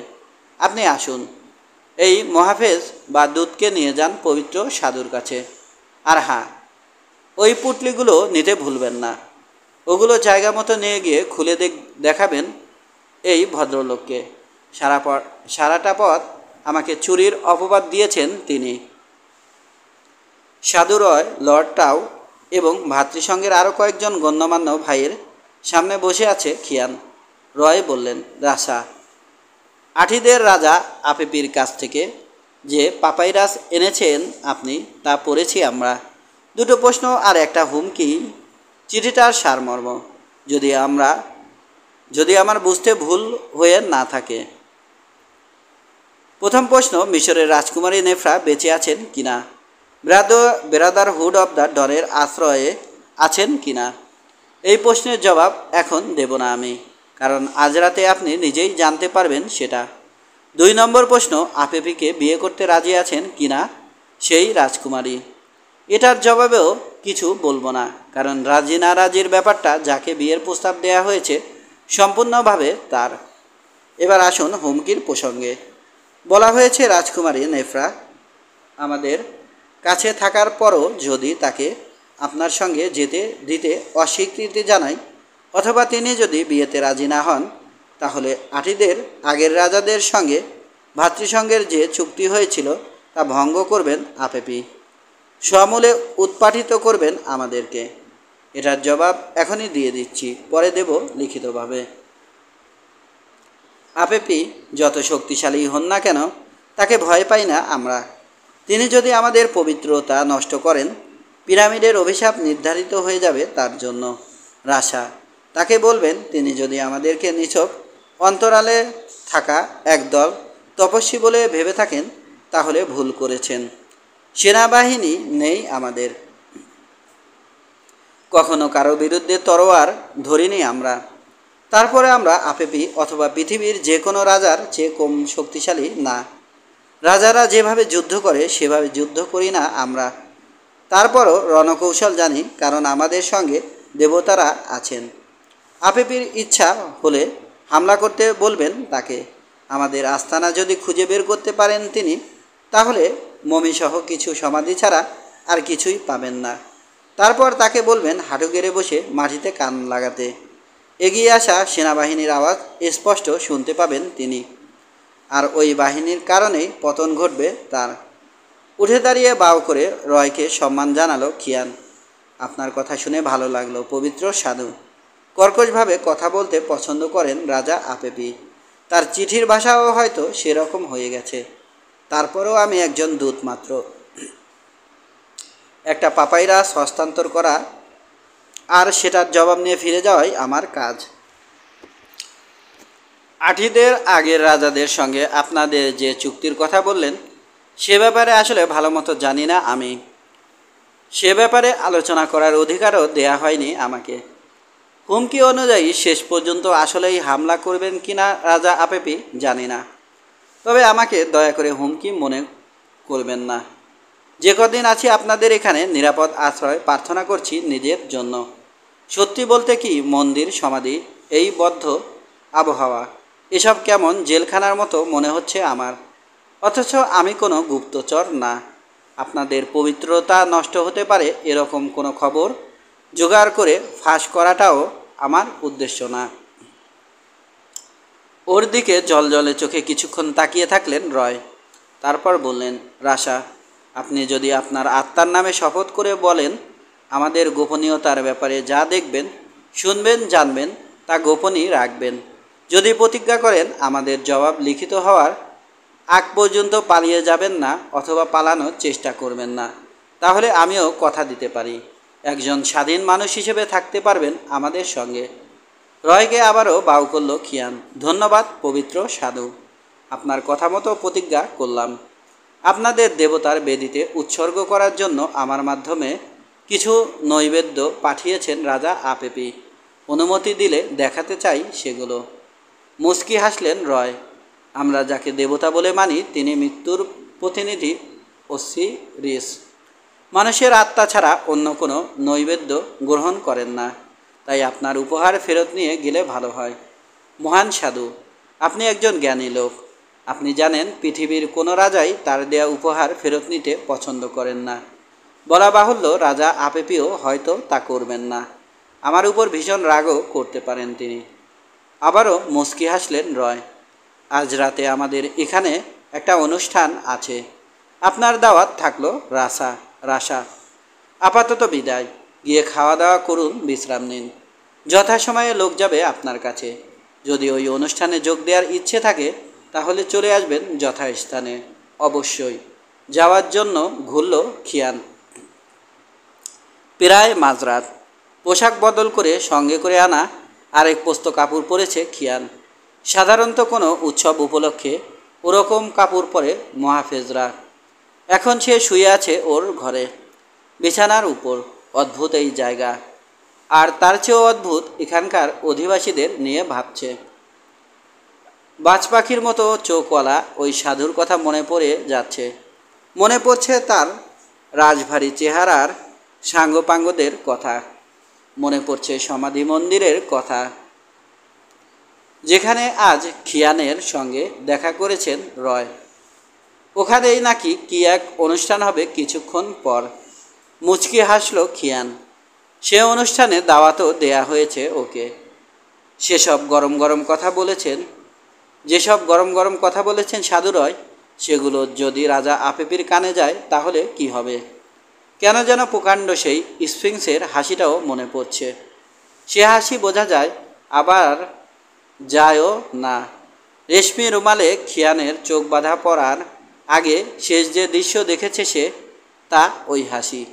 আপনি আসুন, এই মহাফেজ বা দূতকে নিয়ে যান পবিত্র সাধুর কাছে। আর হ্যাঁ, ওই পুটলিগুলো নিতে ভুলবেন না। ওগুলো জায়গা মতো নিয়ে গিয়ে খুলে দেখাবেন এই ভদ্রলোককে। সারাটা পথ আমাকে চুরির অপবাদ দিয়েছেন তিনি। সাধু রয়, লর্ড টাউ এবং ভাতৃসংঘের আরও কয়েকজন গণ্যমান্য ভাইয়ের সামনে বসে আছে খিয়ান। রয় বললেন, রাসা, আঠিদের রাজা আপেপির কাছ থেকে যে পাপাইরাস এনেছেন আপনি, তা পড়েছি আমরা। দুটো প্রশ্ন আর একটা হুমকি। চিঠিটার সারমর্ম যদি আমার বুঝতে ভুল হয়ে না থাকে। প্রথম প্রশ্ন, মিশরের রাজকুমারী নেফরা বেঁচে আছেন কিনা? ব্রাদারহুড অব দ্য ডনের আশ্রয়ে আছেন কিনা? এই প্রশ্নের জবাব এখন দেব না আমি, কারণ আজ রাতে আপনি নিজেই জানতে পারবেন সেটা। 2 নম্বর প্রশ্ন, আপেপিকে বিয়ে করতে রাজি আছেন কিনা সেই রাজকুমারী? এটার জবাবেও কিছু বলবো না, কারণ রাজি না রাজির ব্যাপারটা যাকে বিয়ের প্রস্তাব দেওয়া হয়েছে সম্পূর্ণভাবে তার। এবার আসুন হুমকির প্রসঙ্গে। বলা হয়েছে রাজকুমারী নেফরা আমাদের কাছে থাকার পরও যদি তাকে আপনার সঙ্গে যেতে দিতে অস্বীকৃতি জানায়, অথবা তিনি যদি বিয়েতে রাজি না হন, তাহলে আঠিদের আগের রাজাদের সঙ্গে ভাতৃসংঘের যে চুক্তি হয়েছিল তা ভঙ্গ করবেন আপেপি। সমূলে উৎপাটিত করবেন আমাদেরকে। এটার জবাব এখনই দিয়ে দিচ্ছি, পরে দেব লিখিতভাবে। আপেপি যত শক্তিশালী হন না কেন তাকে ভয় পাই না আমরা। তিনি যদি আমাদের পবিত্রতা নষ্ট করেন, পিরামিডের অভিশাপ নির্ধারিত হয়ে যাবে তার জন্য। রাসা, তাকে বলবেন তিনি যদি আমাদেরকে নিছক অন্তরালে থাকা একদল তপস্বী বলে ভেবে থাকেন তাহলে ভুল করেছেন। সেনাবাহিনী নেই আমাদের, কখনো কারো বিরুদ্ধে তরোয়ার ধরিনি আমরা। তারপরে আমরা আপেপি অথবা পৃথিবীর যে কোনো রাজার চেয়ে কম শক্তিশালী না। রাজারা যেভাবে যুদ্ধ করে সেভাবে যুদ্ধ করি না আমরা। তারপরও রণকৌশল জানি, কারণ আমাদের সঙ্গে দেবতারা আছেন। আপেপির ইচ্ছা হলে হামলা করতে বলবেন তাকে। আমাদের আস্তানা যদি খুঁজে বের করতে পারেন তিনি, তাহলে মমিসহ কিছু সমাধি ছাড়া আর কিছুই পাবেন না। তারপর তাকে বলবেন হাঁটু গেড়ে বসে মাটিতে কান লাগাতে। এগিয়ে আসা সেনাবাহিনীর আওয়াজ স্পষ্ট শুনতে পাবেন তিনি। আর ওই বাহিনীর কারণেই পতন ঘটবে তার। উঠে দাঁড়িয়ে বাউ করে রয়কে সম্মান জানালো খিয়ান। আপনার কথা শুনে ভালো লাগলো পবিত্র সাধু। কর্কশভাবে কথা বলতে পছন্দ করেন রাজা আপেপি। তার চিঠির ভাষাও হয়তো সেরকম হয়ে গেছে। তারপরেও আমি একজন দূত মাত্র। একটা পাপাইরাস হস্তান্তর করা আর সেটার জবাব নিয়ে ফিরে যাওয়াই আমার কাজ। আঠিদের আগের রাজাদের সঙ্গে আপনাদের যে চুক্তির কথা বললেন সে ব্যাপারে আসলে ভালো মতো জানি না আমি। সে ব্যাপারে আলোচনা করার অধিকারও দেয়া হয়নি আমাকে। হুমকি অনুযায়ী শেষ পর্যন্ত আসলেই হামলা করবেন কিনা রাজা আপেপি জানি না। তবে আমাকে দয়া করে হুমকি মনে করবেন না। যে কদিন আছি আপনাদের এখানে নিরাপদ আশ্রয় প্রার্থনা করছি নিজের জন্য। সত্যি বলতে কি মন্দির সমাধি এই বদ্ধ আবহাওয়া এসব কেমন জেলখানার মতো মনে হচ্ছে আমার। অথচ আমি কোনো গুপ্তচর না। আপনাদের পবিত্রতা নষ্ট হতে পারে এরকম কোনো খবর জোগাড় করে ফাঁস করাটাও আমার উদ্দেশ্য না। ওর দিকে জলজলে চোখে কিছুক্ষণ তাকিয়ে থাকলেন রয়। তারপর বললেন, রাশা, আপনি যদি আপনার আত্মার নামে শপথ করে বলেন আমাদের গোপনীয়তার ব্যাপারে যা দেখবেন শুনবেন জানবেন তা গোপনই রাখবেন। যদি প্রতিজ্ঞা করেন আমাদের জবাব লিখিত হওয়ার আগ পর্যন্ত পালিয়ে যাবেন না অথবা পালানোর চেষ্টা করবেন না, তাহলে আমিও কথা দিতে পারি একজন স্বাধীন মানুষ হিসেবে থাকতে পারবেন আমাদের সঙ্গে। রয়কে আবারও বাউ করল খিয়ান। ধন্যবাদ পবিত্র সাধু। আপনার কথা মতো প্রতিজ্ঞা করলাম। আপনাদের দেবতার বেদিতে উৎসর্গ করার জন্য আমার মাধ্যমে কিছু নৈবেদ্য পাঠিয়েছেন রাজা আপেপি। অনুমতি দিলে দেখাতে চাই সেগুলো। মুচকি হাসলেন রয়। আমরা যাকে দেবতা বলে মানি তিনি মৃত্যুর প্রতিনিধি অসিরিস। মানুষের আত্মা ছাড়া অন্য কোনো নৈবেদ্য গ্রহণ করেন না। তাই আপনার উপহার ফেরত নিয়ে গেলে ভালো হয়। মহান সাধু, আপনি একজন জ্ঞানী লোক। আপনি জানেন পৃথিবীর কোনো রাজাই তার দেয়া উপহার ফেরত নিতে পছন্দ করেন না। বলা বাহুল্য রাজা আপেপিও হয়তো তা করবেন না। আমার উপর ভীষণ রাগও করতে পারেন তিনি। আবারও মুচকি হাসলেন রয়। আজ রাতে আমাদের এখানে একটা অনুষ্ঠান আছে। আপনার দাওয়াত থাকলো রাশা। আপাতত বিদায়। গিয়ে খাওয়া দাওয়া করুন, বিশ্রাম নিন। যথাসময়ে লোক যাবে আপনার কাছে। যদি ওই অনুষ্ঠানে যোগ দেওয়ার ইচ্ছে থাকে তাহলে চলে আসবেন যথাস্থানে। অবশ্যই। যাওয়ার জন্য ঘুরল খিয়ান। প্রায় মাঝরাত। পোশাক বদল করে সঙ্গে করে আনা আরেক পোস্ত কাপড় পরেছে খিয়ান। সাধারণত কোনো উৎসব উপলক্ষে ওরকম কাপড় পরে মহাফেজরা। এখন সে শুয়ে আছে ওর ঘরে বিছানার উপর। অদ্ভুত এই জায়গা। আর তার চেয়েও অদ্ভুত এখানকার অধিবাসীদের নিয়ে ভাবছে। বাজ পাখির মতো চোখওয়ালা ওই সাধুর কথা মনে পড়ে যাচ্ছে। মনে পড়ছে তার রাজভারী চেহারার সাঙ্গপাঙ্গদের কথা। মনে পড়ছে সমাধি মন্দিরের কথা যেখানে আজ খিয়ানের সঙ্গে দেখা করেছেন রয়। ওখানেই নাকি কি এক অনুষ্ঠান হবে কিছুক্ষণ পর। মুচকি হাসল খিয়ান। সে অনুষ্ঠানে দাওয়াতও দেয়া হয়েছে ওকে। যেসব গরম গরম কথা বলেছেন সাধু রয় সেগুলো যদি রাজা আপেপির কানে যায় তাহলে কি হবে। কেন যেন প্রকাণ্ড সেই স্ফিংসের হাসিটাও মনে পড়ছে। সে হাসি বোঝা যায় আবার যায়ও না। রেশমি রুমালে খিয়ানের চোখ বাঁধা পড়ার আগে শেষ যে দৃশ্য দেখেছে সে তা ওই হাসি।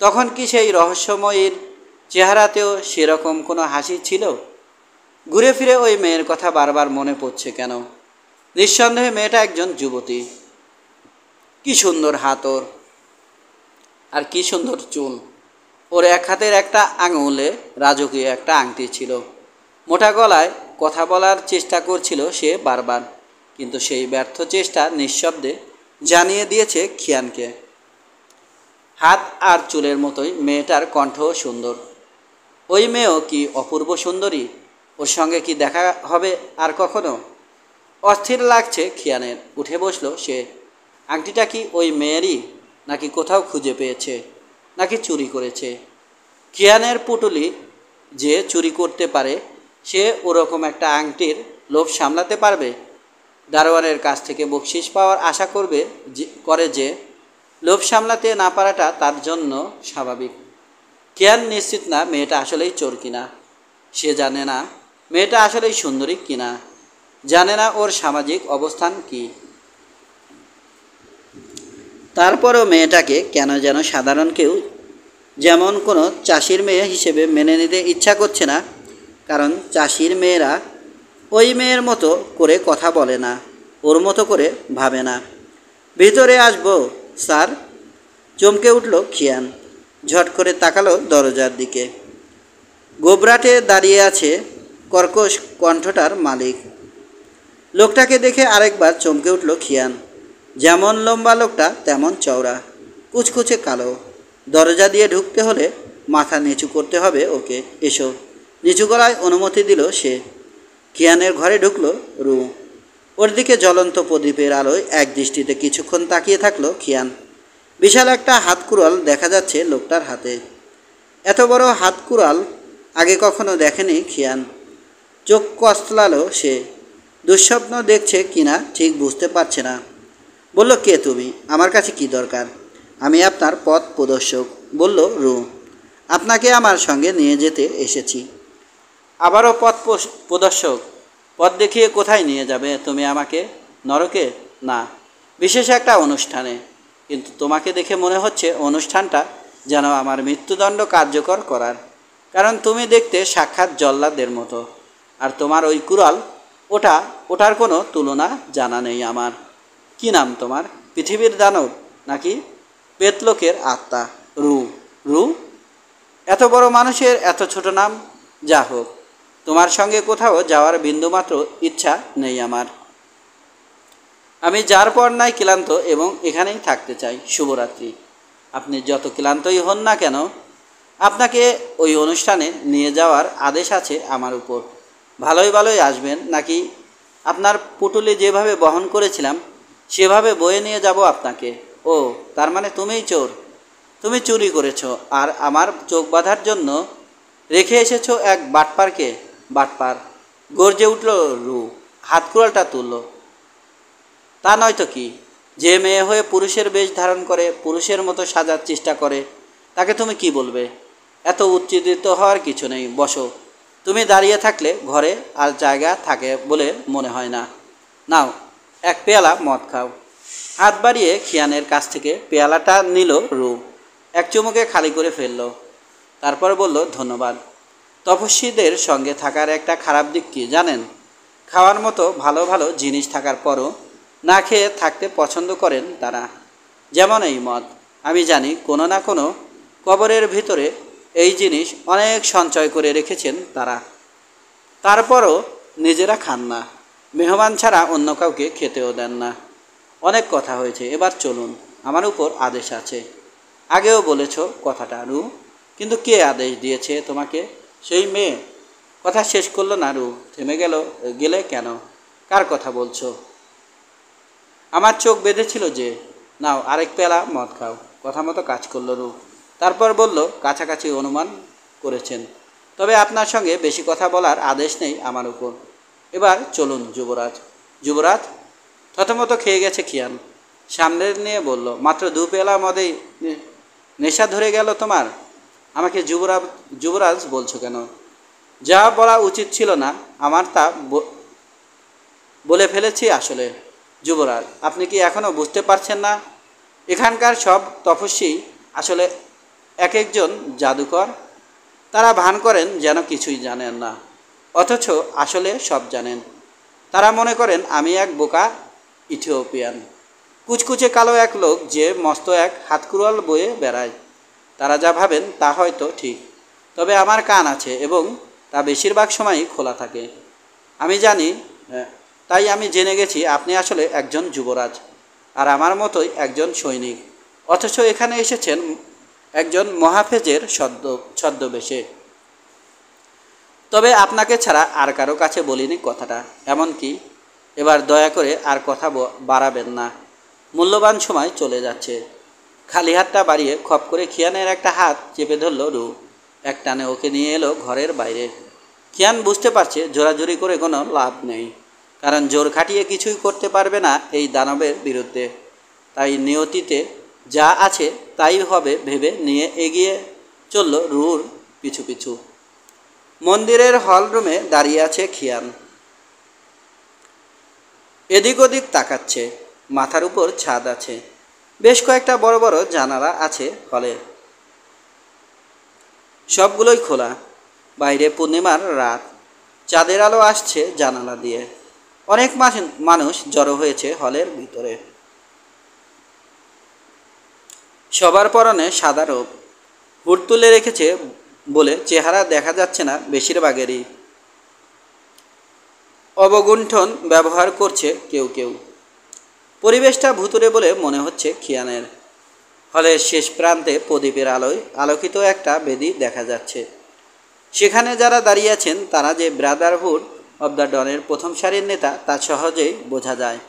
তখন কি সেই রহস্যময়ীর চেহারাতেও সেরকম কোনো হাসি ছিল? ঘুরে ফিরে ওই মেয়ের কথা বারবার মনে পড়ছে কেন? নিঃসন্দেহে মেয়েটা একজন যুবতী। কি সুন্দর হাত ওর, আর কি সুন্দর চুল। ওর এক হাতের একটা আঙুলে রাজকীয় একটা আংটি ছিল। মোটা গলায় কথা বলার চেষ্টা করছিল সে বারবার, কিন্তু সেই ব্যর্থ চেষ্টা নিঃশব্দে জানিয়ে দিয়েছে খিয়ানকে। হাত আর চুলের মতোই মেয়েটার কণ্ঠও সুন্দর। ওই মেয়েও কি অপূর্ব সুন্দরী? ওর সঙ্গে কি দেখা হবে আর কখনো? অস্থির লাগছে খিয়ানের। উঠে বসলো সে। আংটিটা কি ওই মেয়েরই, নাকি কোথাও খুঁজে পেয়েছে, নাকি চুরি করেছে? খিয়ানের পুটুলি যে চুরি করতে পারে সে ওরকম একটা আংটির লোভ সামলাতে পারবে? দারোয়ানের কাছ থেকে বকশিশ পাওয়ার আশা করে যে লোভ সামলাতে না পারাটা তার জন্য স্বাভাবিক। কিয়ান নিশ্চিত না মেয়েটা আসলেই চোর কিনা। সে জানে না মেয়েটা আসলেই সুন্দরী কিনা, জানে না ওর সামাজিক অবস্থান কি। তারপরও মেয়েটাকে কেন যেন সাধারণ কেউ, যেমন কোনো চাষির মেয়ে হিসেবে মেনে নিতে ইচ্ছা করছে না। কারণ চাষির মেয়েরা ওই মেয়ের মতো করে কথা বলে না, ওর মতো করে ভাবে না। ভিতরে আসবো স্যার? চমকে উঠল খিয়ান। ঝট করে তাকালো দরজার দিকে। গোবরাটে দাঁড়িয়ে আছে কর্কশ কণ্ঠটার মালিক। লোকটাকে দেখে আরেকবার চমকে উঠল খিয়ান। যেমন লম্বা লোকটা তেমন চওড়া, কুচকুচে কালো। দরজা দিয়ে ঢুকতে হলে মাথা নিচু করতে হবে ওকে। এসো। নিচু গলায় অনুমতি দিল সে। খিয়ানের ঘরে ঢুকলো রু। ওর দিকে জ্বলন্ত প্রদীপের আলোয় এক দৃষ্টিতে কিছুক্ষণ তাকিয়ে থাকলো খিয়ান। বিশাল একটা হাতকুড়াল দেখা যাচ্ছে লোকটার হাতে। এত বড় হাতকুড়াল আগে কখনো দেখেনি খিয়ান। চোখ কচলালো সে। দুঃস্বপ্ন দেখছে কিনা ঠিক বুঝতে পারছে না। বলল, কে তুমি? আমার কাছে কি দরকার? আমি আপনার পথ প্রদর্শক, বলল রু। আপনাকে আমার সঙ্গে নিয়ে যেতে এসেছি। আবারও পথ প্রদর্শক? পথ দেখিয়ে কোথায় নিয়ে যাবে তুমি আমাকে? নরকে? না, বিশেষ একটা অনুষ্ঠানে। কিন্তু তোমাকে দেখে মনে হচ্ছে অনুষ্ঠানটা যেন আমার মৃত্যুদণ্ড কার্যকর করার। কারণ তুমি দেখতে সাক্ষাৎ জল্লাদের মতো। আর তোমার ওই কুড়াল, ওটার কোনো তুলনা জানা নেই আমার। কি নাম তোমার? পৃথিবীর দানব নাকি পেতলোকের আত্মা? রু। রু? এত বড় মানুষের এত ছোট নাম? যা হোক, তোমার সঙ্গে কোথাও যাওয়ার বিন্দুমাত্র ইচ্ছা নেই আমার। আমি যার পর নাই ক্লান্ত এবং এখানেই থাকতে চাই। শুভরাত্রি। আপনি যত ক্লান্তই হন না কেন, আপনাকে ওই অনুষ্ঠানে নিয়ে যাওয়ার আদেশ আছে আমার উপর। ভালোই ভালোই আসবেন, নাকি আপনার পুটুলি যেভাবে বহন করেছিলাম সেভাবে বয়ে নিয়ে যাব আপনাকে? ও, তার মানে তুমিই চোর। তুমি চুরি করেছো আর আমার চোখ বাঁধার জন্য রেখে এসেছো এক বাটপারকে। বাটপার? গর্জে উঠল রু। হাতকুড়ালটা তুলল। তা নয়তো কি? যে মেয়ে হয়ে পুরুষের বেশ ধারণ করে পুরুষের মতো সাজার চেষ্টা করে, তাকে তুমি কি বলবে? এত উত্তেজিত হওয়ার কিছু নেই, বসো। তুমি দাঁড়িয়ে থাকলে ঘরে আর জায়গা থাকে বলে মনে হয় না। নাও, এক পেয়ালা মদ খাও। হাত বাড়িয়ে খিয়ানের কাছ থেকে পেয়ালাটা নিল রু। এক চুমুকে খালি করে ফেলল। তারপর বলল, ধন্যবাদ। তপস্বীদের সঙ্গে থাকার একটা খারাপ দিক কি জানেন? খাওয়ার মতো ভালো ভালো জিনিস থাকার পরও না খেয়ে থাকতে পছন্দ করেন তারা। যেমন এই মদ। আমি জানি কোনো না কোনো কবরের ভিতরে এই জিনিস অনেক সঞ্চয় করে রেখেছেন তারা। তারপরও নিজেরা খান না, মেহমান ছাড়া অন্য কাউকে খেতেও দেন না। অনেক কথা হয়েছে, এবার চলুন। আমার উপর আদেশ আছে। আগেও বলেছ কথাটা রু, কিন্তু কে আদেশ দিয়েছে তোমাকে? সেই মেয়ে। কথা শেষ করলো না রু, থেমে গেলে কেন? কার কথা বলছো? আমার চোখ বেঁধেছিল যে। নাও, আরেক পেলা মদ খাও। কথা মতো কাজ করলো রু। তারপর বলল, কাছাকাছি অনুমান করেছেন, তবে আপনার সঙ্গে বেশি কথা বলার আদেশ নেই আমার উপর। এবার চলুন যুবরাজ। যুবরাজ? থতমত খেয়ে গেছে খিয়ান। সামনে নিয়ে বলল, মাত্র 2 পেলা মদেই নেশা ধরে গেল তোমার? আমাকে যুবরাজ বলছো কেন? যা বলা উচিত ছিল না আমার তা বলে ফেলেছি আসলে। যুবরাজ, আপনি কি এখনও বুঝতে পারছেন না? এখানকার সব তপস্বী আসলে এক একজন জাদুকর। তারা ভান করেন যেন কিছুই জানেন না, অথচ আসলে সব জানেন। তারা মনে করেন আমি এক বোকা ইথিওপিয়ান, কুচকুচে কালো এক লোক যে মস্ত এক হাতকুড়াল বয়ে বেড়ায়। তারা যা ভাবেন তা হয়তো ঠিক, তবে আমার কান আছে এবং তা বেশিরভাগ সময়ই খোলা থাকে। আমি জানি, তাই আমি জেনে গেছি আপনি আসলে একজন যুবরাজ আর আমার মতোই একজন সৈনিক, অথচ এখানে এসেছেন একজন মহাফেজের ছদ্মবেশে। তবে আপনাকে ছাড়া আর কারো কাছে বলিনি কথাটা, এমনকি এবার দয়া করে আর কথা বাড়াবেন না। মূল্যবান সময় চলে যাচ্ছে। খালি হাতটা বাড়িয়ে খপ করে খিয়ানের একটা হাত চেপে ধরল রু। এক টানে ওকে নিয়ে এলো ঘরের বাইরে। খিয়ান বুঝতে পারছে জোরাজুরি করে কোনো লাভ নেই, কারণ জোর খাটিয়ে কিছুই করতে পারবে না এই দানবের বিরুদ্ধে। তাই নিয়তিতে যা আছে তাই হবে ভেবে নিয়ে এগিয়ে চলল রুর পিছু পিছু। মন্দিরের হল রুমে দাঁড়িয়ে আছে খিয়ান। এদিক ওদিক তাকাচ্ছে। মাথার উপর ছাদ আছে, বেশ কয়েকটা বড় বড় জানালা আছে হলে, সবগুলোই খোলা। বাইরে পূর্ণিমার রাত, চাঁদের আলো আসছে জানালা দিয়ে। অনেক মানুষ জড়ো হয়েছে হলের ভিতরে। সবার পরনে সাদা রোগ, হুড তুলে রেখেছে বলে চেহারা দেখা যাচ্ছে না বেশিরভাগেরই। অবগুণ্ঠন ব্যবহার করছে কেউ কেউ। পরিবেশটা ভুতুরে বলে মনে হচ্ছে খিয়ানের। হলের শেষ প্রান্তে প্রদীপের আলোয় আলোকিত একটা বেদি দেখা যাচ্ছে। সেখানে যারা দাঁড়িয়ে আছেন তারা যে ব্রাদারহুড অব দ্য ডনের প্রথম সারির নেতা তা সহজেই বোঝা যায়।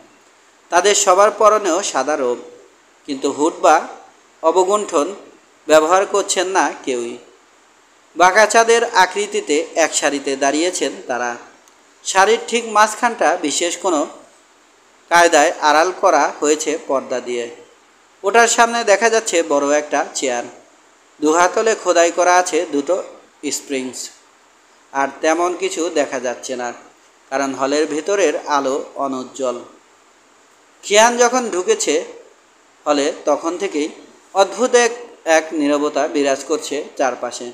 তাদের সবার পরনেও সাদা রোগ, কিন্তু হুড বা অবগুণ্ঠন ব্যবহার করছেন না কেউই। বাঁকা চাঁদের আকৃতিতে এক সারিতে দাঁড়িয়েছেন তারা। শাড়ির ঠিক মাঝখানটা বিশেষ কোনো কায়দায় আড়াল করা হয়েছে পর্দা দিয়ে। ওটার সামনে দেখা যাচ্ছে বড় একটা চেয়ার, দুহাতলে খোদাই করা আছে দুটো স্প্রিংস। আর তেমন কিছু দেখা যাচ্ছে না, কারণ হলের ভেতরের আলো অনুজ্জ্বল। খিয়ান যখন ঢুকেছে হলে তখন থেকেই অদ্ভুত এক নীরবতা বিরাজ করছে চারপাশে।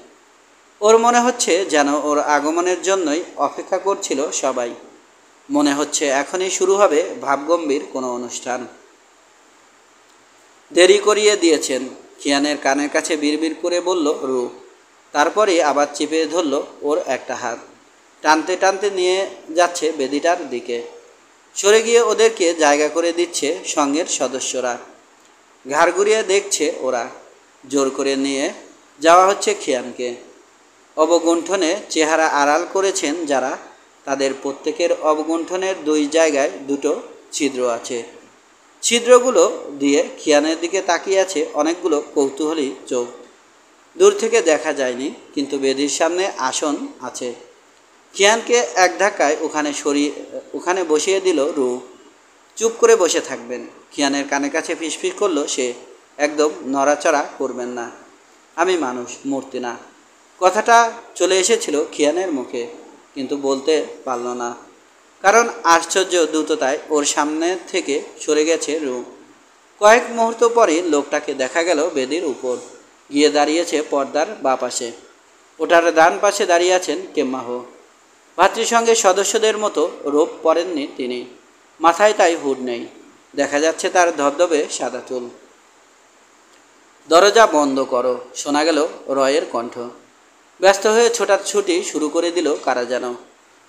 ওর মনে হচ্ছে যেন ওর আগমনের জন্যই অপেক্ষা করছিল সবাই। মনে হচ্ছে এখনই শুরু হবে ভাবগম্ভীর কোনো অনুষ্ঠান। দেরি করিয়ে দিয়েছেন, খিয়ানের কানের কাছে বিড়বিড় করে বলল রু। তারপরে আবার চেপে ধরল ওর একটা হাত, টানতে টানতে নিয়ে যাচ্ছে বেদিটার দিকে। সরে গিয়ে ওদেরকে জায়গা করে দিচ্ছে সঙ্গের সদস্যরা। ঘাড় ঘুরিয়ে দেখছে ওরা। জোর করে নিয়ে যাওয়া হচ্ছে খিয়ানকে। অবগুণ্ঠনে চেহারা আড়াল করেছেন যারা, তাদের প্রত্যেকের অবগুণ্ঠনের দুই জায়গায় দুটো ছিদ্র আছে। ছিদ্রগুলো দিয়ে খিয়ানের দিকে তাকিয়ে আছে অনেকগুলো কৌতূহলী চোখ। দূর থেকে দেখা যায়নি, কিন্তু বেদির সামনে আসন আছে। খিয়ানকে এক ধাক্কায় ওখানে বসিয়ে দিল রু। চুপ করে বসে থাকবেন। খিয়ানের কানের কাছে ফিসফিস করলো সে, একদম নড়াচড়া করবেন না। আমি মানুষ, মূর্তি না। কথাটা চলে এসেছিল খিয়ানের মুখে, কিন্তু বলতে পারল না, কারণ আশ্চর্য দ্রুততায় ওর সামনে থেকে সরে গেছে রু। কয়েক মুহূর্ত পরই লোকটাকে দেখা গেল বেদির উপর, গিয়ে দাঁড়িয়েছে পর্দার বাঁ পাশে। ওটার ডান পাশে দাঁড়িয়ে আছেন কেম্মাহ। ভাতৃসংঘের সদস্যদের মতো রোব পরেননি তিনি, মাথায় তাই হুড নেই। দেখা যাচ্ছে তার ধবধবে সাদা চুল। দরজা বন্ধ করো, শোনা গেল রয়ের কণ্ঠ। ব্যস্ত হয়ে ছোটাছুটি শুরু করে দিল কারা যেন,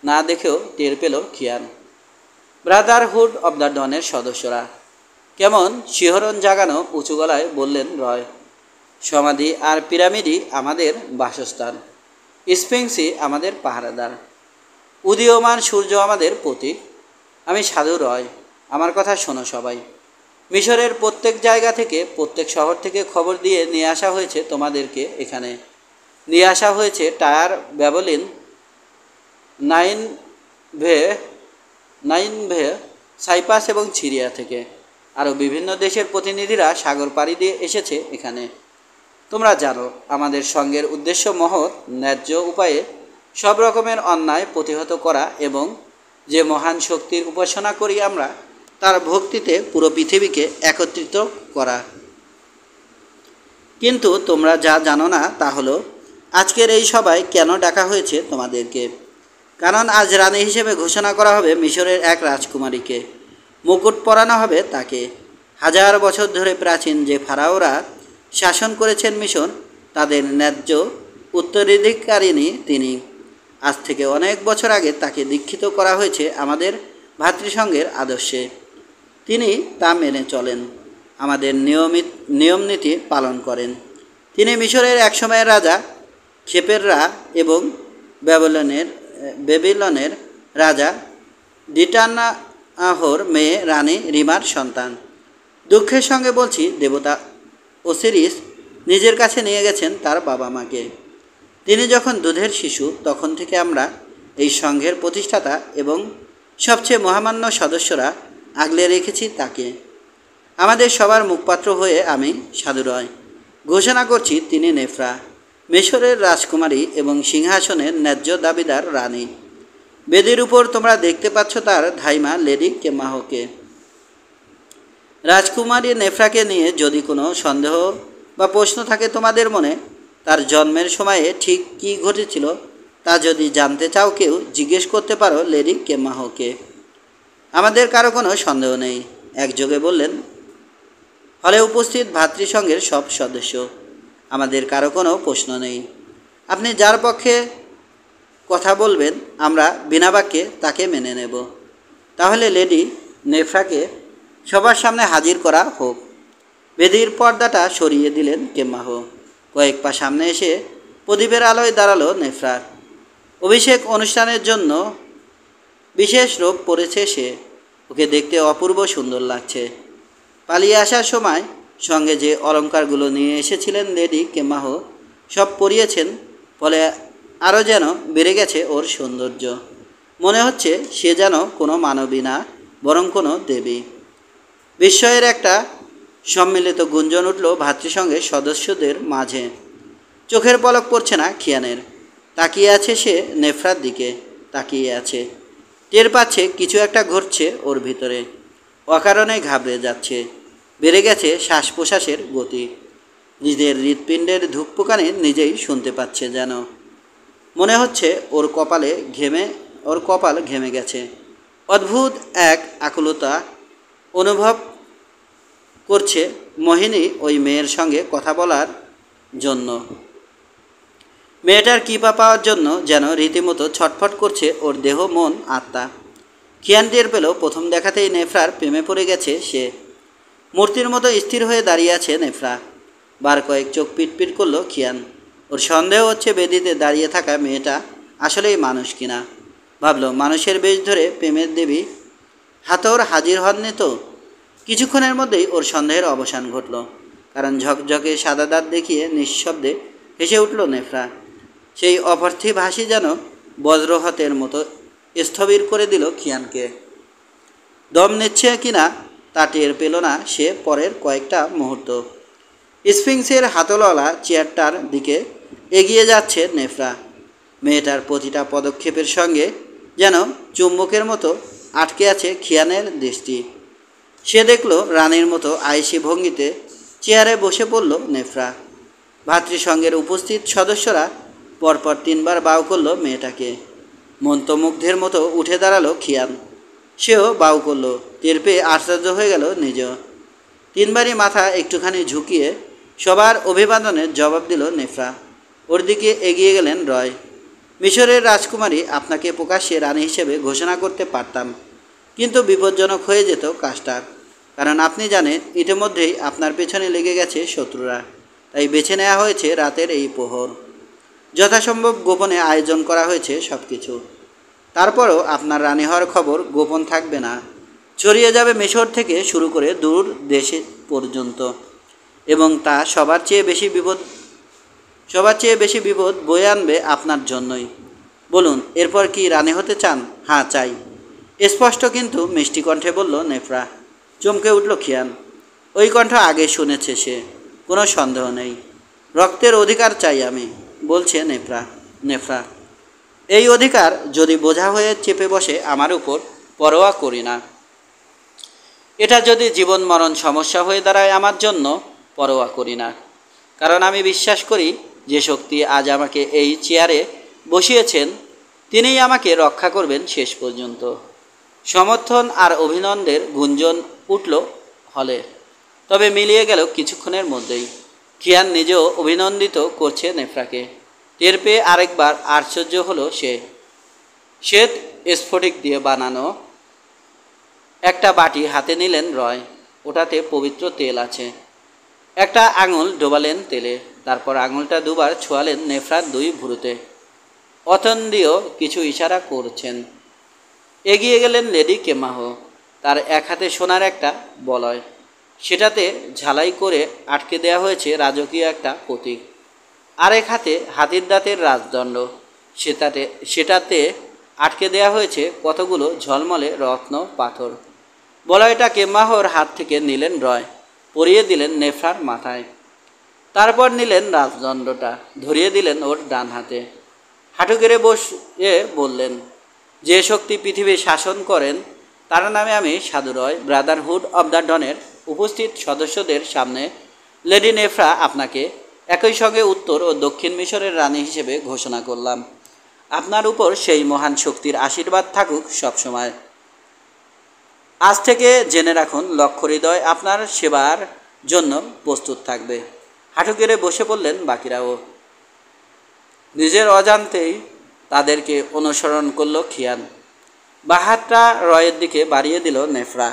না দেখেও টের পেল খিয়ান। ব্রাদারহুড অব দ্য ডনের সদস্যরা। কেমন শিহরণ জাগানো উঁচু গলায় বললেন রয়। সমাধি আর পিরামিডই আমাদের বাসস্থান, স্ফিংসই আমাদের পাহারাদার, উদীয়মান সূর্য আমাদের প্রতীক। আমি সাধু রয়, আমার কথা শোনো সবাই। মিশরের প্রত্যেক জায়গা থেকে, প্রত্যেক শহর থেকে খবর দিয়ে নিয়ে আসা হয়েছে তোমাদেরকে এখানে। নিয়ে আসা হয়েছে টায়ার, ব্যাবলিন, নাইনভে, সাইপাস এবং সিরিয়া থেকে। আরও বিভিন্ন দেশের প্রতিনিধিরা সাগর পাড়ি দিয়ে এসেছে এখানে। তোমরা জানো আমাদের সঙ্গের উদ্দেশ্য মহৎ, ন্যায্য উপায়ে সব রকমের অন্যায় প্রতিহত করা এবং যে মহান শক্তির উপাসনা করি আমরা, তার ভক্তিতে পুরো পৃথিবীকে একত্রিত করা। কিন্তু তোমরা যা জানো না তা হলো আজকের এই সভায় কেন ডাকা হয়েছে তোমাদেরকে। কারণ আজ রানী হিসেবে ঘোষণা করা হবে মিশরের এক রাজকুমারীকে। মুকুট পরানো হবে তাকে। 1000 বছর ধরে প্রাচীন যে ফারাওরা শাসন করেছেন মিশর, তাদের ন্যায্য উত্তরাধিকারিণী তিনি। আজ থেকে অনেক বছর আগে তাকে দীক্ষিত করা হয়েছে আমাদের ভাতৃসংঘের আদর্শে। তিনি তা মেনে চলেন, আমাদের নিয়মনীতি পালন করেন। তিনি মিশরের একসময়ের রাজা খেপেররা এবং বেবিলনের রাজা ডিটানাহর মেয়ে রানী রিমার সন্তান। দুঃখের সঙ্গে বলছি, দেবতা ওসিরিস নিজের কাছে নিয়ে গেছেন তার বাবা মাকে। তিনি যখন দুধের শিশু, তখন থেকে আমরা এই সংঘের প্রতিষ্ঠাতা এবং সবচেয়ে মহামান্য সদস্যরা আগলে রেখেছি তাকে। আমাদের সবার মুখপাত্র হয়ে আমি সাধু রয় ঘোষণা করছি, তিনি নেফরা, মিশরের রাজকুমারী এবং সিংহাসনের ন্যায্য দাবিদার রানী। বেদির উপর তোমরা দেখতে পাচ্ছ তার ধাইমা লেডি কেমাহকে। রাজকুমারী নেফরাকে নিয়ে যদি কোনো সন্দেহ বা প্রশ্ন থাকে তোমাদের মনে, তার জন্মের সময়ে ঠিক কী ঘটেছিল তা যদি জানতে চাও কেউ জিজ্ঞেস করতে পারো লেডি কেমাহকে। আমাদের কারো কোনো সন্দেহ নেই, একযোগে বললেন হলে উপস্থিত ভাতৃসংঘের সব সদস্য। আমাদের কারো কোনো প্রশ্ন নেই। আপনি যার পক্ষে কথা বলবেন আমরা বিনা বাক্যে তাকে মেনে নেব। তাহলে লেডি নেফরাকে সবার সামনে হাজির করা হোক। বেদির পর্দাটা সরিয়ে দিলেন কেমাহ। কয়েক পা সামনে এসে প্রদীপের আলোয় দাঁড়ালো নেফরা। অভিষেক অনুষ্ঠানের জন্য বিশেষ রূপ পরেছে সে। ওকে দেখতে অপূর্ব সুন্দর লাগছে। পালিয়ে আসার সময় সঙ্গে যে অলঙ্কারগুলো নিয়ে এসেছিলেন লেডি কেমাহ সব পরিয়েছেন, ফলে আরও যেন বেড়ে গেছে ওর সৌন্দর্য। মনে হচ্ছে সে যেন কোনো মানবী না, বরং কোনো দেবী। বিস্ময়ের একটা সম্মিলিত গুঞ্জন উঠল ভাতৃসংঘের সদস্যদের মাঝে। চোখের পলক পড়ছে না খিয়ানের। তাকিয়ে আছে সে নেফরার দিকে, তাকিয়ে আছে। টের পাচ্ছে কিছু একটা ঘটছে ওর ভিতরে। অকারণে ঘাবড়ে যাচ্ছে। বেড়ে গেছে শ্বাস প্রশ্বাসের গতি। নিজের হৃৎপিণ্ডের ধুকপুকানি নিজেই শুনতে পাচ্ছে যেন। মনে হচ্ছে ওর কপাল ঘেমে গেছে। অদ্ভুত এক আকুলতা অনুভব করছে মোহিনী ওই মেয়ের সঙ্গে কথা বলার জন্য। মেয়েটার কৃপা পাওয়ার জন্য যেন রীতিমতো ছটফট করছে ওর দেহ, মন, আত্মা। খিয়ান টের পেল প্রথম দেখাতেই নেফরার প্রেমে পড়ে গেছে সে। মূর্তির মতো স্থির হয়ে দাঁড়িয়ে আছে নেফরা। বার কয়েক চোখ পিটপিট করলো খিয়ান। ওর সন্দেহ হচ্ছে বেদিতে দাঁড়িয়ে থাকা মেয়েটা আসলেই মানুষ কিনা। ভাবলো মানুষের বেশ ধরে প্রেমের দেবী হাতর হাজির হননি তো। কিছুক্ষণের মধ্যেই ওর সন্দেহের অবসান ঘটল, কারণ ঝকঝকে সাদা দাঁত দেখিয়ে নিঃশব্দে হেসে উঠল নেফরা। সেই অপার্থিব হাসি যেন বজ্রহতের মতো স্থবির করে দিল খিয়ানকে। দম নিচ্ছে কিনা তা টের পেল না সে পরের কয়েকটা মুহূর্ত। স্ফিংসের হাতলওয়ালা চেয়ারটার দিকে এগিয়ে যাচ্ছে নেফরা। মেয়েটার প্রতিটা পদক্ষেপের সঙ্গে যেন চুম্বকের মতো আটকে আছে খিয়ানের দৃষ্টি। সে দেখল রানীর মতো আয়েসি ভঙ্গিতে চেয়ারে বসে পড়ল নেফরা। ভাতৃসংঘের উপস্থিত সদস্যরা পরপর 3 বার বাউ করল মেয়েটাকে। মন্ত্রমুগ্ধের মতো উঠে দাঁড়ালো খিয়ান। সেও বাউ করল। টের পেয়ে আশ্চর্য হয়ে গেল নিজেও। 3 বারই মাথা একটুখানি ঝুঁকিয়ে সবার অভিবাদনের জবাব দিল নেফরা। ওর দিকে এগিয়ে গেলেন রয়। মিশরের রাজকুমারী, আপনাকে প্রকাশ্যে রানী হিসেবে ঘোষণা করতে পারতাম, কিন্তু বিপজ্জনক হয়ে যেত কাজটা। কারণ আপনি জানেন ইতিমধ্যেই আপনার পেছনে লেগে গেছে শত্রুরা। তাই বেছে নেওয়া হয়েছে রাতের এই প্রহর। যথাসম্ভব গোপনে আয়োজন করা হয়েছে সব কিছু। তারপরও আপনার রানী হওয়ার খবর গোপন থাকবে না, ছড়িয়ে যাবে মিশর থেকে শুরু করে দূর দেশে পর্যন্ত। এবং তা সবার চেয়ে বেশি বিপদ বয়ে আনবে আপনার জন্যই। বলুন, এরপর কি রানী হতে চান? হ্যাঁ, চাই, স্পষ্ট কিন্তু মিষ্টি কণ্ঠে বলল নেফরা। চমকে উঠল খিয়ান। ওই কণ্ঠ আগে শুনেছে সে, কোনো সন্দেহ নেই। রক্তের অধিকার চাই আমি, বলছে নেফরা। এই অধিকার যদি বোঝা হয়ে চেপে বসে আমার উপর, পরোয়া করি না। এটা যদি জীবন মরণ সমস্যা হয়ে দাঁড়ায় আমার জন্য, পরোয়া করি না। কারণ আমি বিশ্বাস করি যে শক্তি আজ আমাকে এই চেয়ারে বসিয়েছেন, তিনিই আমাকে রক্ষা করবেন শেষ পর্যন্ত। সমর্থন আর অভিনন্দের গুঞ্জন উঠল হলে। তবে মিলিয়ে গেল কিছুক্ষণের মধ্যেই। খিয়ান নিজেও অভিনন্দিত করছে নেফরাকে। টের পেয়ে আরেকবার আশ্চর্য হলো সে। শ্বেত স্ফটিক দিয়ে বানানো একটা বাটি হাতে নিলেন রয়। ওটাতে পবিত্র তেল আছে। একটা আঙুল ডোবালেন তেলে, তারপর আঙুলটা দুবার ছোঁয়ালেন নেফরার 2 ভুরুতে। অতন্দ্রিয় কিছু ইশারা করছেন। এগিয়ে গেলেন লেডি কেমাহ। তার এক হাতে সোনার একটা বলয়, সেটাতে ঝালাই করে আটকে দেওয়া হয়েছে রাজকীয় একটা প্রতীক। আরেক হাতে হাতির দাঁতের রাজদণ্ড, সেটাতে আটকে দেয়া হয়েছে কতগুলো ঝলমলে রত্ন পাথর। বলয়টা কেম্মাহর হাত থেকে নিলেন রয়, পরিয়ে দিলেন নেফরার মাথায়। তারপর নিলেন রাজদণ্ডটা, ধরিয়ে দিলেন ওর ডান হাতে। হাঁটু গেড়ে বসে বললেন, যে শক্তি পৃথিবী শাসন করেন তার নামে আমি সাধু রয় ব্রাদারহুড অব দ্য ডনের উপস্থিত সদস্যদের সামনে লেডি নেফরা আপনাকে একই সঙ্গে উত্তর ও দক্ষিণ মিশরের রানী হিসেবে ঘোষণা করলাম। আপনার উপর সেই মহান শক্তির আশীর্বাদ থাকুক সবসময়। আজ থেকে জেনে রাখুন, লক্ষ্য হৃদয় আপনার সেবার জন্য প্রস্তুত থাকবে। হাঁটু গেড়ে বসে পড়লেন বাকিরাও। নিজের অজান্তেই তাদেরকে অনুসরণ করল খিয়ান। বাহাতটা রয়ের দিকে বাড়িয়ে দিল নেফরা।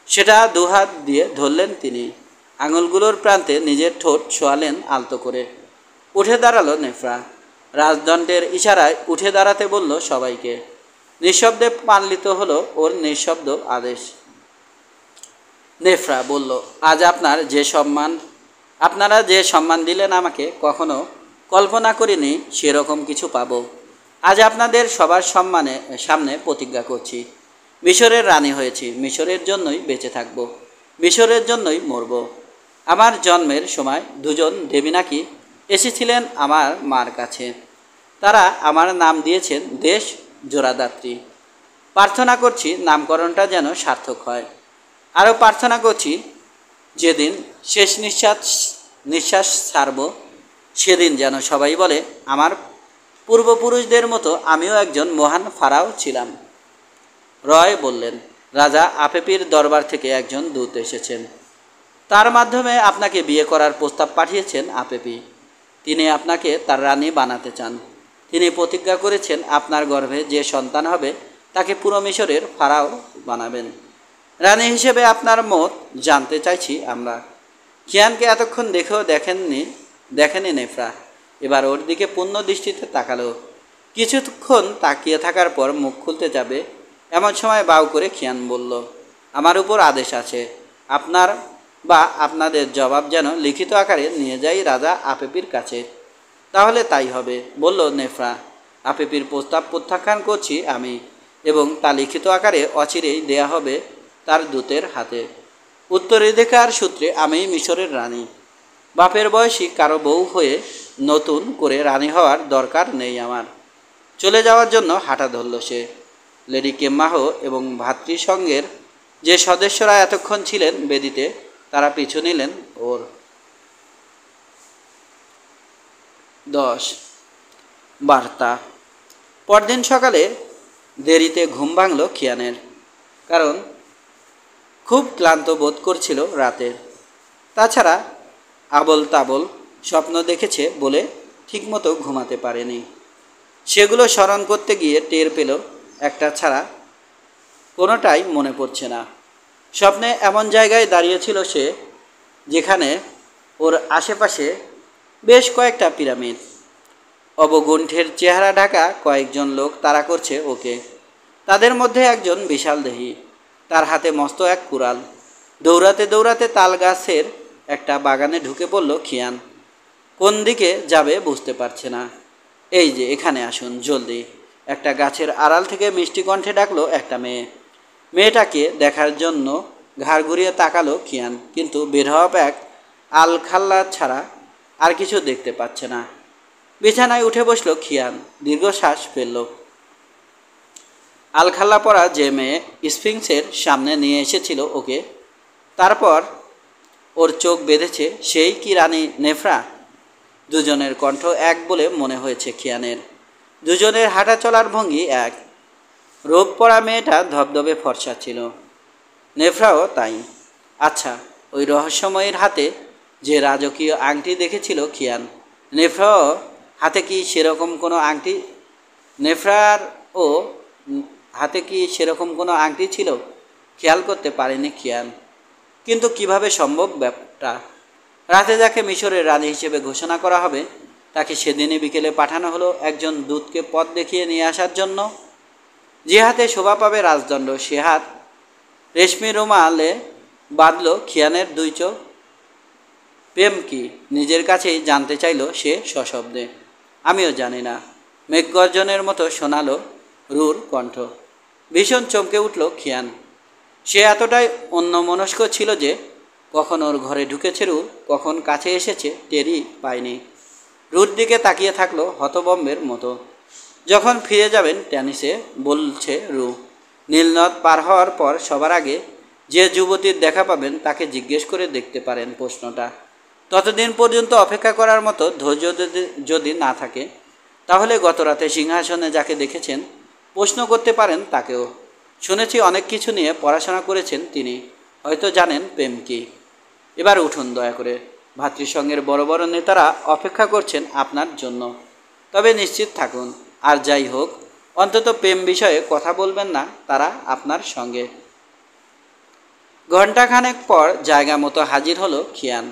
সেটা দুহাত দিয়ে ধরলেন তিনি। আঙুলগুলোর প্রান্তে নিজের ঠোঁট ছোঁয়ালেন আলতো করে। উঠে দাঁড়ালো নেফরা। রাজদণ্ডের ইশারায় উঠে দাঁড়াতে বলল সবাইকে। নিঃশব্দে পালিত হলো ওর নিঃশব্দ আদেশ। নেফরা বলল, আজ আপনারা যে সম্মান দিলেন আমাকে কখনো কল্পনা করিনি সেরকম কিছু পাবো। আজ আপনাদের সবার সামনে প্রতিজ্ঞা করছি, মিশরের রানী হয়েছি, মিশরের জন্যই বেঁচে থাকব, মিশরের জন্যই মরব। আমার জন্মের সময় দুজন দেবী নাকি এসেছিলেন আমার মার কাছে। তারা আমার নাম দিয়েছেন দেশ জোড়াদাত্রী। প্রার্থনা করছি নামকরণটা যেন সার্থক হয়। আরও প্রার্থনা করছি যেদিন শেষ নিঃশ্বাস ছাড়ব সেদিন যেন সবাই বলে, আমার পূর্বপুরুষদের মতো আমিও একজন মহান ফারাও ছিলাম। রয় বললেন, রাজা আপেপির দরবার থেকে একজন দূত এসেছেন। তার মাধ্যমে আপনাকে বিয়ে করার প্রস্তাব পাঠিয়েছেন আপেপি। তিনি আপনাকে তার রানী বানাতে চান। তিনি প্রতিজ্ঞা করেছেন আপনার গর্ভে যে সন্তান হবে তাকে পুরো মিশরের ফারাও বানাবেন। রানী হিসেবে আপনার মত জানতে চাইছি আমরা। খিয়ানকে এতক্ষণ দেখেও দেখেনি নেফরা। এবার ওর দিকে পূর্ণ দৃষ্টিতে তাকালো। কিছুক্ষণ তাকিয়ে থাকার পর মুখ খুলতে যাবে এমন সময় বাউ করে খিয়ান বলল, আমার উপর আদেশ আছে, আপনাদের জবাব যেন লিখিত আকারে নিয়ে যাই রাজা আপেপির কাছে। তাহলে তাই হবে, বলল নেফরা। আপেপির প্রস্তাব প্রত্যাখ্যান করছি আমি, এবং তা লিখিত আকারে অচিরেই দেয়া হবে তার দূতের হাতে। উত্তরাধিকার সূত্রে আমি মিশরের রানী। বাপের বয়সী কারো বউ হয়ে নতুন করে রানী হওয়ার দরকার নেই আমার। চলে যাওয়ার জন্য হাঁটা ধরল সে। লেডি কেম্মাহ এবং ভাতৃসংঘের যে সদস্যরা এতক্ষণ ছিলেন বেদিতে তারা পিছু নিলেন ওর। 10 বার্তা। পরদিন সকালে দেরিতে ঘুম ভাঙল খিয়ানের, কারণ খুব ক্লান্ত বোধ করছিল রাতের। তাছাড়া আবল তাবল স্বপ্ন দেখেছে বলে ঠিকমতো ঘুমাতে পারেনি। সেগুলো স্মরণ করতে গিয়ে টের পেল একটা ছাড়া কোনোটাই মনে পড়ছে না। স্বপ্নে এমন জায়গায় দাঁড়িয়েছিল সে যেখানে ওর আশেপাশে বেশ কয়েকটা পিরামিড। অবগুণ্ঠের চেহারা ঢাকা কয়েকজন লোক তাড়া করছে ওকে। তাদের মধ্যে একজন বিশালদেহী, তার হাতে মস্ত এক কুড়াল। দৌড়াতে দৌড়াতে তাল গাছের একটা বাগানে ঢুকে পড়ল খিয়ান। কোন দিকে যাবে বুঝতে পারছে না। এই যে এখানে আসুন জলদি, একটা গাছের আড়াল থেকে মিষ্টি কণ্ঠে ডাকলো একটা মেয়ে। মেয়েটাকে দেখার জন্য ঘাড় ঘুরিয়ে তাকালো খিয়ান, কিন্তু বের হওয়া ব্যাগ আলখাল্লা ছাড়া আর কিছু দেখতে পাচ্ছে না। বিছানায় উঠে বসলো খিয়ান, দীর্ঘশ্বাস ফেলল। আলখাল্লা পরা যে মেয়ে স্ফিংসের সামনে নিয়ে এসেছিল ওকে, তারপর ওর চোখ বেঁধেছে সেই কি রানী নেফরা? দুজনের কণ্ঠ এক বলে মনে হয়েছে খিয়ানের। দুজনের হাঁটা চলার ভঙ্গি এক। রোগ পড়া মেয়েটা ধবধবে ফর্সা ছিল, নেফরাও তাই। আচ্ছা, ওই রহস্যময়ীর হাতে যে রাজকীয় আংটি দেখেছিল খিয়ান, নেফরাও হাতে কি সেরকম কোনো আংটি ছিল? খেয়াল করতে পারেনি খিয়ান। কিন্তু কিভাবে সম্ভব ব্যাপারটা? রাতে যাকে মিশরের রানী হিসেবে ঘোষণা করা হবে তাকে সেদিনই বিকেলে পাঠানো হলো একজন দূতকে পথ দেখিয়ে নিয়ে আসার জন্য। যে হাতে শোভা পাবে রাজদণ্ড সে হাত রেশমি রুমালে বাঁধল খিয়ানের দুই চোখ। প্রেম কি? নিজের কাছেই জানতে চাইল সে সশব্দে। আমিও জানি না, মেঘগর্জনের মতো শোনালো রুর কণ্ঠ। ভীষণ চমকে উঠল খিয়ান। সে এতটাই অন্যমনস্ক ছিল যে কখন ওর ঘরে ঢুকেছে রু, কখন কাছে এসেছে টেরই পায়নি। রুর দিকে তাকিয়ে থাকলো হতবম্বের মতো। যখন ফিরে যাবেন ট্যানিসে, বলছে রু, নীলনদ পার হওয়ার পর সবার আগে যে যুবতীর দেখা পাবেন তাকে জিজ্ঞেস করে দেখতে পারেন প্রশ্নটা। ততদিন পর্যন্ত অপেক্ষা করার মতো ধৈর্য যদি না থাকে, তাহলে গতরাতে সিংহাসনে যাকে দেখেছেন প্রশ্ন করতে পারেন তাকেও। শুনেছি অনেক কিছু নিয়ে পড়াশোনা করেছেন তিনি, হয়তো জানেন প্রেম কী। এবার উঠুন দয়া করে, ভাতৃসংঘের বড় বড় নেতারা অপেক্ষা করছেন আপনার জন্য। তবে নিশ্চিত থাকুন, আর যাই হোক, অন্তত প্রেম বিষয়ে কথা বলবেন না তারা আপনার সঙ্গে। ঘণ্টাখানেক পর জায়গা মতো হাজির হলো খিয়ান।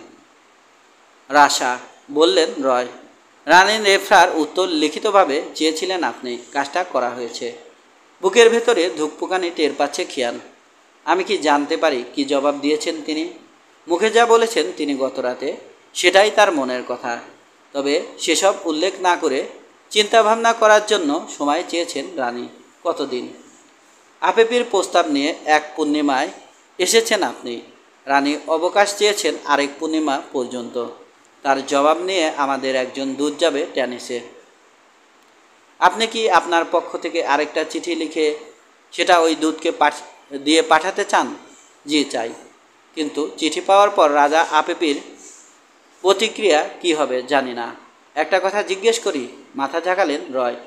রাশা, বললেন রয়। রানী নেফরার উত্তর লিখিতভাবে চেয়েছিলেন আপনি, কাজটা করা হয়েছে। বুকের ভেতরে ধুকপুকানি টের পাচ্ছে খিয়ান। আমি কি জানতে পারি কি জবাব দিয়েছেন তিনি? মুখে যা বলেছেন তিনি গতরাতে, সেটাই তার মনের কথা। তবে সেসব উল্লেখ না করে চিন্তাভাবনা করার জন্য সময় চেয়েছেন রানী। কতদিন? আপেপির প্রস্তাব নিয়ে এক পূর্ণিমায় এসেছেন আপনি। রানী অবকাশ চেয়েছেন আরেক পূর্ণিমা পর্যন্ত। তার জবাব নিয়ে আমাদের একজন দূত যাবে ট্যানিসে। আপনি কি আপনার পক্ষ থেকে আরেকটা চিঠি লিখে সেটা ওই দূতকে দিয়ে পাঠাতে চান? জি চাই। কিন্তু চিঠি পাওয়ার পর রাজা আপেপির প্রতিক্রিয়া কি হবে জানি না। একটা কথা জিজ্ঞেস করি, মাথা ঝাঁকালেন রয়।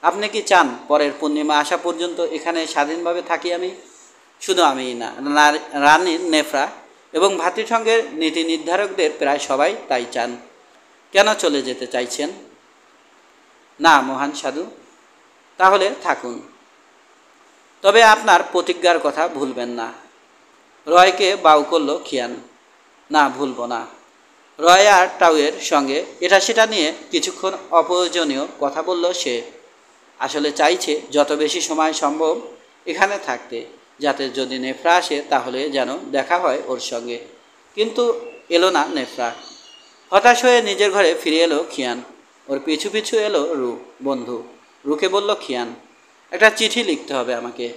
আপনি কি চান পরের পূর্ণিমা আসা পর্যন্ত এখানে স্বাধীনভাবে থাকি আমি? শুধু আমিই না, রানী নেফরা এবং ভাতৃসংঘের নীতি নির্ধারকদের প্রায় সবাই তাই চান। কেন চলে যেতে চাইছেন? না মহান সাধু। তাহলে থাকুন, তবে আপনার প্রতিজ্ঞার কথা ভুলবেন না। রয়কে বাউ করল খিয়ান। না, ভুলব না। রয় আর টাউয়ের সঙ্গে এটা সেটা নিয়ে কিছুক্ষণ অপ্রয়োজনীয় কথা বলল সে। আসলে চাইছে যত বেশি সময় সম্ভব এখানে থাকতে, যাতে যদি নেফরা আসে তাহলে যেন দেখা হয় ওর সঙ্গে। কিন্তু এলো না নেফরা। হতাশ হয়ে নিজের ঘরে ফিরে এলো খিয়ান। ওর পিছু পিছু এলো রু, বন্ধু। রুকে বলল খিয়ান, একটা চিঠি লিখতে হবে আমাকে।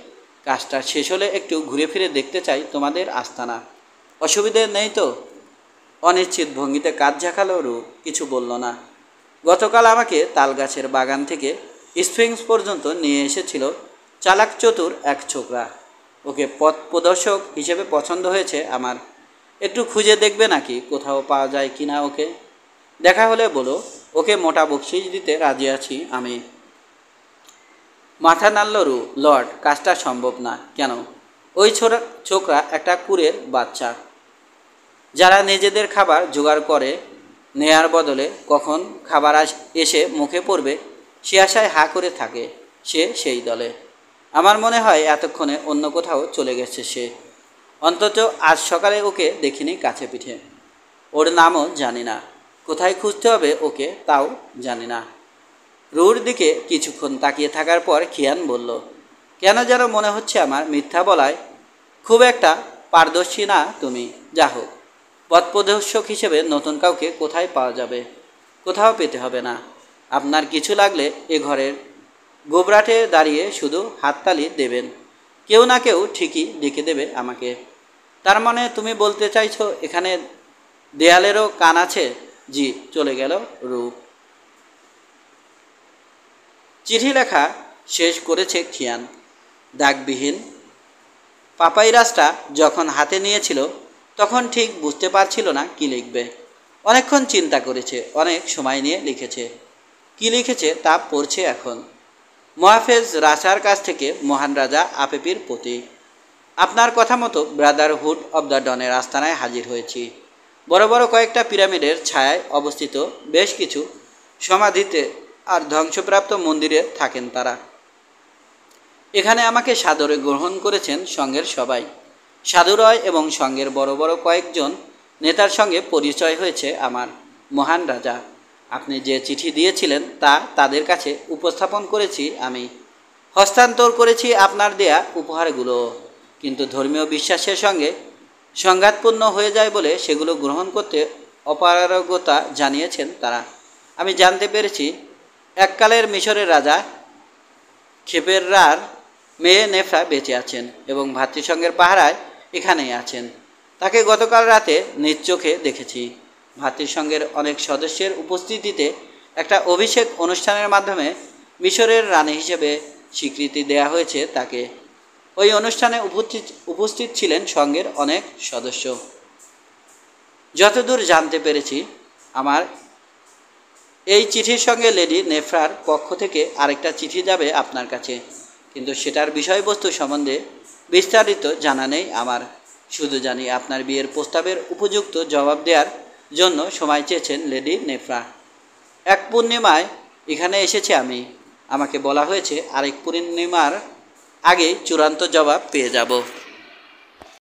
কাজটা শেষ হলে একটু ঘুরে ফিরে দেখতে চাই তোমাদের আস্তানা। অসুবিধে নেই তো? অনিশ্চিত ভঙ্গিতে কাজ ঝাঁকালো রু, কিছু বলল না। গতকাল আমাকে তালগাছের বাগান থেকে স্প্রিংস পর্যন্ত নিয়ে এসেছিল চালাক চতুর এক ছোকরা। ওকে পথ প্রদর্শক হিসেবে পছন্দ হয়েছে আমার। একটু খুঁজে দেখবে নাকি কোথাও পাওয়া যায় কি না ওকে? দেখা হলে বলো, ওকে মোটা বকশিস দিতে রাজি আছি আমি। মাথা নাড়ল রু। লর্ড, কাজটা সম্ভব না। কেন? ওই ছোকরা একটা কুঁড়ের বাচ্চা। যারা নিজেদের খাবার জোগাড় করে নেয়ার বদলে কখন খাবার এসে মুখে পড়বে সে আশায় হা করে থাকে, সে সেই দলে। আমার মনে হয় এতক্ষণে অন্য কোথাও চলে গেছে সে। অন্তত আজ সকালে ওকে দেখিনি কাছে পিঠে। ওর নামও জানি না, কোথায় খুঁজতে হবে ওকে তাও জানি না। রুর দিকে কিছুক্ষণ তাকিয়ে থাকার পর খিয়ান বলল, কেন যেন মনে হচ্ছে আমার মিথ্যা বলায় খুব একটা পারদর্শী না তুমি। যা হোক, পথপ্রদর্শক হিসেবে নতুন কাউকে কোথায় পাওয়া যাবে? কোথাও পেতে হবে না। আপনার কিছু লাগলে এ ঘরের গোবরাটে দাঁড়িয়ে শুধু হাততালি দেবেন, কেউ না কেউ ঠিকই ডেকে দেবে আমাকে। তার মানে তুমি বলতে চাইছো এখানে দেয়ালেরও কান আছে? জি। চলে গেল রু। চিঠি লেখা শেষ করেছে খিয়ান। দাগবিহীন পাপাইরাসটা যখন হাতে নিয়েছিল তখন ঠিক বুঝতে পারছিল না কি লিখবে। অনেকক্ষণ চিন্তা করেছে, অনেক সময় নিয়ে লিখেছে। কি লিখেছে তা পড়ছে এখন। মহাফেজ রাশার কাছ থেকে মহান রাজা আপেপির প্রতি। আপনার কথা মতো ব্রাদারহুড অব দ্য ডনের আস্তানায় হাজির হয়েছি। বড় বড় কয়েকটা পিরামিডের ছায়ায় অবস্থিত বেশ কিছু সমাধিতে আর ধ্বংসপ্রাপ্ত মন্দিরে থাকেন তারা। এখানে আমাকে সাদরে গ্রহণ করেছেন সঙ্ঘের সবাই। সাধু রয় এবং সঙ্ঘের বড় বড় কয়েকজন নেতার সঙ্গে পরিচয় হয়েছে আমার। মহান রাজা, আপনি যে চিঠি দিয়েছিলেন তা তাদের কাছে উপস্থাপন করেছি আমি। হস্তান্তর করেছি আপনার দেয়া উপহারগুলো। কিন্তু ধর্মীয় বিশ্বাসের সঙ্গে সংঘাতপূর্ণ হয়ে যায় বলে সেগুলো গ্রহণ করতে অপারগতা জানিয়েছেন তারা। আমি জানতে পেরেছি এককালের মিশরের রাজা খেপেররার মেয়ে নেফরা বেঁচে আছেন এবং ভাতৃসংঘের পাহারায় এখানেই আছেন। তাকে গতকাল রাতে নিজ চোখে দেখেছি। ভাতৃসংঘের অনেক সদস্যের উপস্থিতিতে একটা অভিষেক অনুষ্ঠানের মাধ্যমে মিশরের রানী হিসেবে স্বীকৃতি দেয়া হয়েছে তাকে। ওই অনুষ্ঠানে উপস্থিত ছিলেন সংঘের অনেক সদস্য। যতদূর জানতে পেরেছি, আমার এই চিঠির সঙ্গে লেডি নেফরার পক্ষ থেকে আরেকটা চিঠি যাবে আপনার কাছে, কিন্তু সেটার বিষয়বস্তু সম্বন্ধে বিস্তারিত জানা নেই আমার। শুধু জানি আপনার বিয়ের প্রস্তাবের উপযুক্ত জবাব দেওয়ার জন্য সময় চেয়েছেন লেডি নেফরা। এক পূর্ণিমায় এখানে এসেছি আমি। আমাকে বলা হয়েছে আরেক পূর্ণিমার আগেই চূড়ান্ত জবাব পেয়ে যাব।